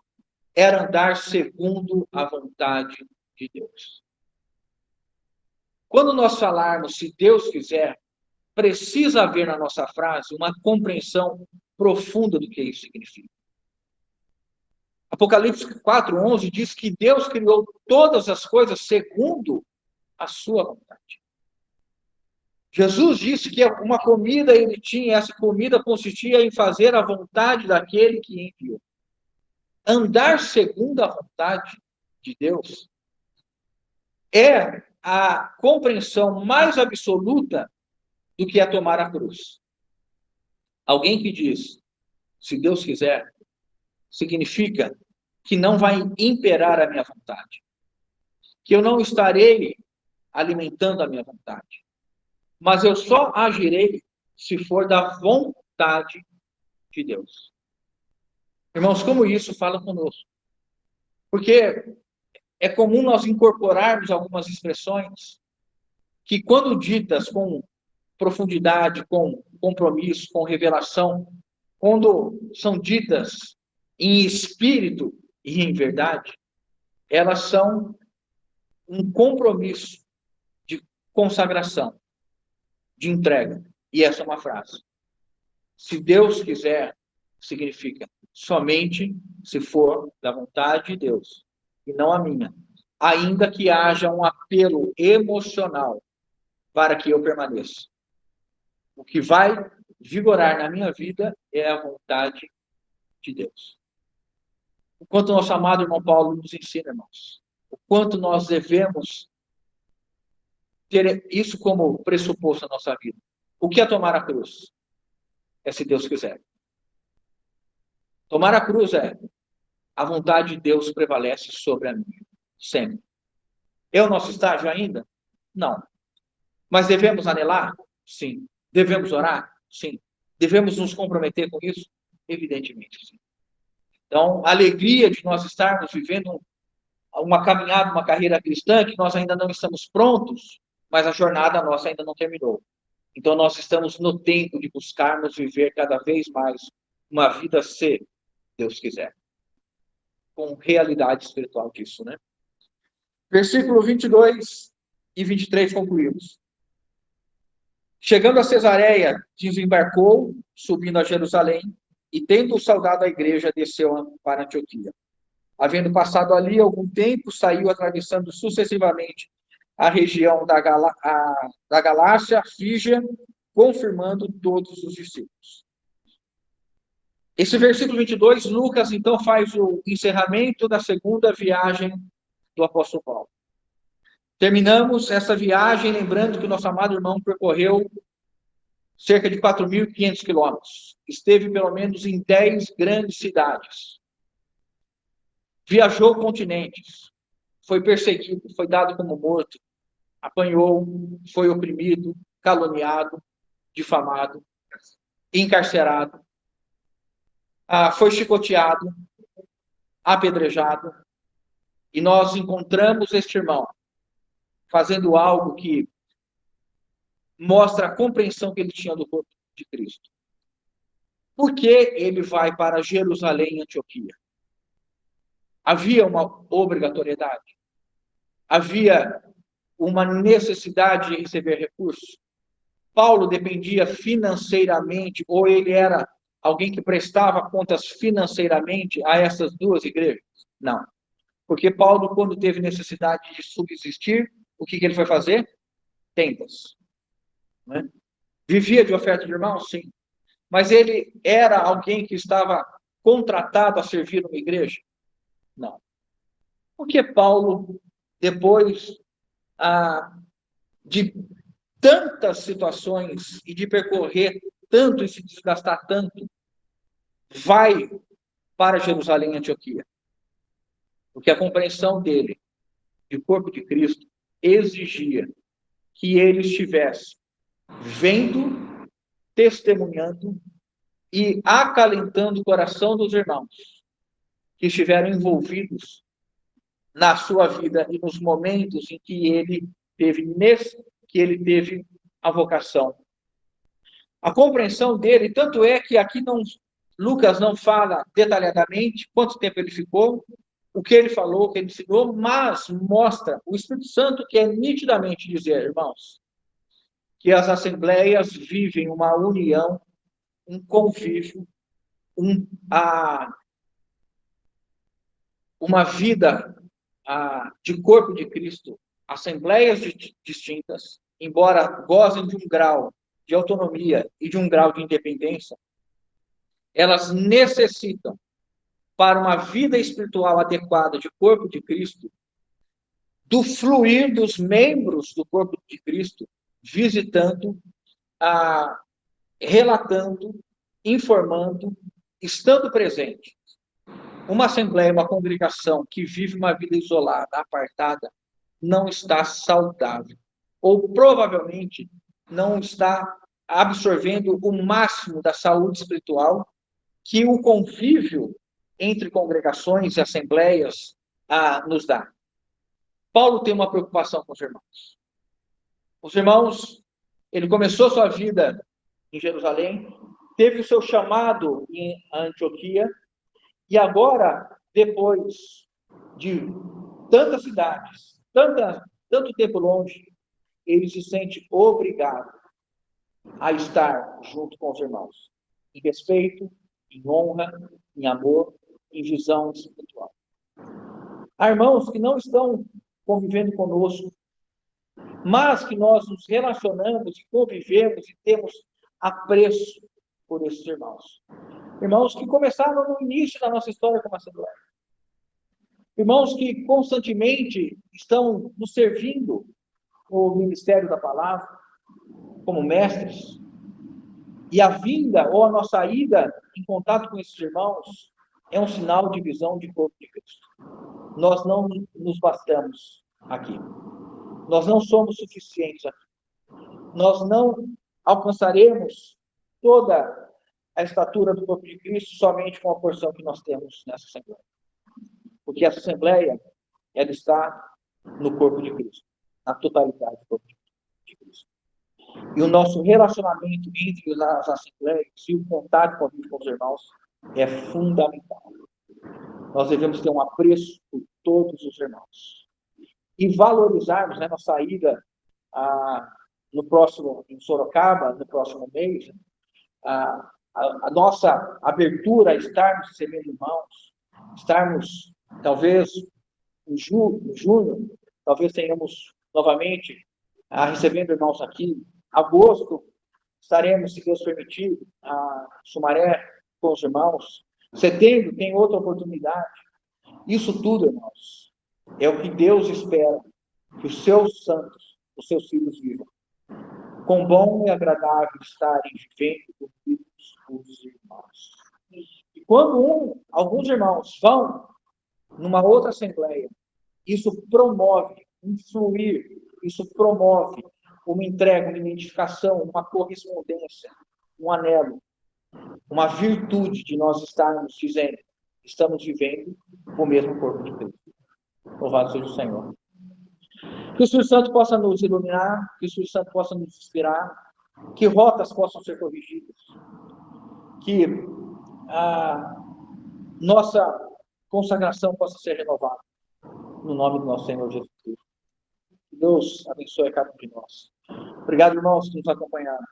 era andar segundo a vontade de Deus. Quando nós falarmos, se Deus quiser, precisa haver na nossa frase uma compreensão profunda do que isso significa. Apocalipse 4:11 diz que Deus criou todas as coisas segundo a sua vontade. Jesus disse que uma comida ele tinha, essa comida consistia em fazer a vontade daquele que enviou. Andar segundo a vontade de Deus é a compreensão mais absoluta do que é tomar a cruz. Alguém que diz, se Deus quiser, significa que não vai imperar a minha vontade, que eu não estarei alimentando a minha vontade, mas eu só agirei se for da vontade de Deus. Irmãos, como isso fala conosco? Porque é comum nós incorporarmos algumas expressões que, quando ditas com profundidade, com compromisso, com revelação, quando são ditas em espírito e em verdade, elas são um compromisso de consagração, de entrega. E essa é uma frase. Se Deus quiser, significa somente se for da vontade de Deus, e não a minha. Ainda que haja um apelo emocional para que eu permaneça. O que vai vigorar na minha vida é a vontade de Deus. O quanto nosso amado irmão Paulo nos ensina, irmãos. O quanto nós devemos ter isso como pressuposto na nossa vida. O que é tomar a cruz? É se Deus quiser. Tomar a cruz é a vontade de Deus prevalece sobre a minha. Sempre. É o nosso estágio ainda? Não. Mas devemos anelar? Sim. Devemos orar? Sim. Devemos nos comprometer com isso? Evidentemente, sim. Então, a alegria de nós estarmos vivendo uma caminhada, uma carreira cristã, que nós ainda não estamos prontos, mas a jornada nossa ainda não terminou. Então, nós estamos no tempo de buscarmos viver cada vez mais uma vida se Deus quiser. Com realidade espiritual disso, né? Versículo 22 e 23 concluímos. Chegando a Cesareia, desembarcou, subindo a Jerusalém, e tendo saudado a igreja, desceu para Antioquia. Havendo passado ali algum tempo, saiu atravessando sucessivamente a região da Galácia, Frígia, confirmando todos os discípulos. Esse versículo 22, Lucas, então, faz o encerramento da segunda viagem do apóstolo Paulo. Terminamos essa viagem, lembrando que o nosso amado irmão percorreu cerca de 4.500 quilômetros. Esteve pelo menos em 10 grandes cidades. Viajou continentes. Foi perseguido, foi dado como morto. Apanhou, foi oprimido, caluniado, difamado, encarcerado. Foi chicoteado, apedrejado. E nós encontramos este irmão fazendo algo que mostra a compreensão que ele tinha do corpo de Cristo. Por que ele vai para Jerusalém e Antioquia? Havia uma obrigatoriedade? Havia uma necessidade de receber recursos? Paulo dependia financeiramente, ou ele era alguém que prestava contas financeiramente a essas duas igrejas? Não. Porque Paulo, quando teve necessidade de subsistir, o que ele foi fazer? Tendas. Né? Vivia de oferta de irmãos? Sim. Mas ele era alguém que estava contratado a servir uma igreja? Não. Porque Paulo, depois de tantas situações e de percorrer tanto e se desgastar tanto, vai para Jerusalém e Antioquia? Porque a compreensão dele, de corpo de Cristo, exigia que ele estivesse vendo, testemunhando e acalentando o coração dos irmãos que estiveram envolvidos na sua vida e nos momentos em que ele teve a vocação. A compreensão dele, tanto é que aqui Lucas não fala detalhadamente quanto tempo ele ficou, o que ele falou, o que ele ensinou, mas mostra o Espírito Santo que é nitidamente dizer, irmãos, que as assembleias vivem uma união, um convívio, uma vida de corpo de Cristo, assembleias distintas, embora gozem de um grau de autonomia e de um grau de independência, elas necessitam, para uma vida espiritual adequada de corpo de Cristo, do fluir dos membros do corpo de Cristo, visitando, relatando, informando, estando presente. Uma assembleia, uma congregação que vive uma vida isolada, apartada, não está saudável. Ou provavelmente não está absorvendo o máximo da saúde espiritual que o convívio entre congregações e assembleias nos dá. Paulo tem uma preocupação com os irmãos. Os irmãos, ele começou sua vida em Jerusalém, teve o seu chamado em Antioquia, e agora, depois de tantas cidades, tanto tempo longe, ele se sente obrigado a estar junto com os irmãos, em respeito, em honra, em amor, em visão espiritual. Há irmãos que não estão convivendo conosco, mas que nós nos relacionamos e convivemos e temos apreço por esses irmãos. Irmãos que começaram no início da nossa história como Assembleia. Irmãos que constantemente estão nos servindo no ministério da palavra, como mestres. E a vinda ou a nossa ida em contato com esses irmãos é um sinal de visão de corpo de Cristo. Nós não nos bastamos aqui. Nós não somos suficientes aqui. Nós não alcançaremos toda a estatura do corpo de Cristo somente com a porção que nós temos nessa Assembleia. Porque essa Assembleia, ela está no corpo de Cristo, na totalidade do corpo de Cristo. E o nosso relacionamento entre as Assembleias e o contato com os irmãos é fundamental. Nós devemos ter um apreço por todos os irmãos. E valorizarmos, nossa ida em Sorocaba, no próximo mês, a nossa abertura a estarmos recebendo irmãos, estarmos, talvez, em junho, talvez tenhamos novamente recebendo irmãos aqui. Agosto, estaremos, se Deus permitir, a Sumaré com os irmãos. Setembro, tem outra oportunidade. Isso tudo, irmãos, é o que Deus espera que os seus santos, os seus filhos vivam. Quão bom e agradável estarem vivendo os irmãos. E quando alguns irmãos vão numa outra assembleia, isso promove um fluir, isso promove uma entrega, uma identificação, uma correspondência, um anelo, uma virtude de nós estarmos dizendo, estamos vivendo o mesmo corpo de Cristo. Louvado seja o Senhor. Que o Espírito Santo possa nos iluminar, que o Espírito Santo possa nos inspirar, que rotas possam ser corrigidas, que a nossa consagração possa ser renovada, no nome do nosso Senhor Jesus Cristo. Que Deus abençoe a cada um de nós. Obrigado, irmãos, que nos acompanharam.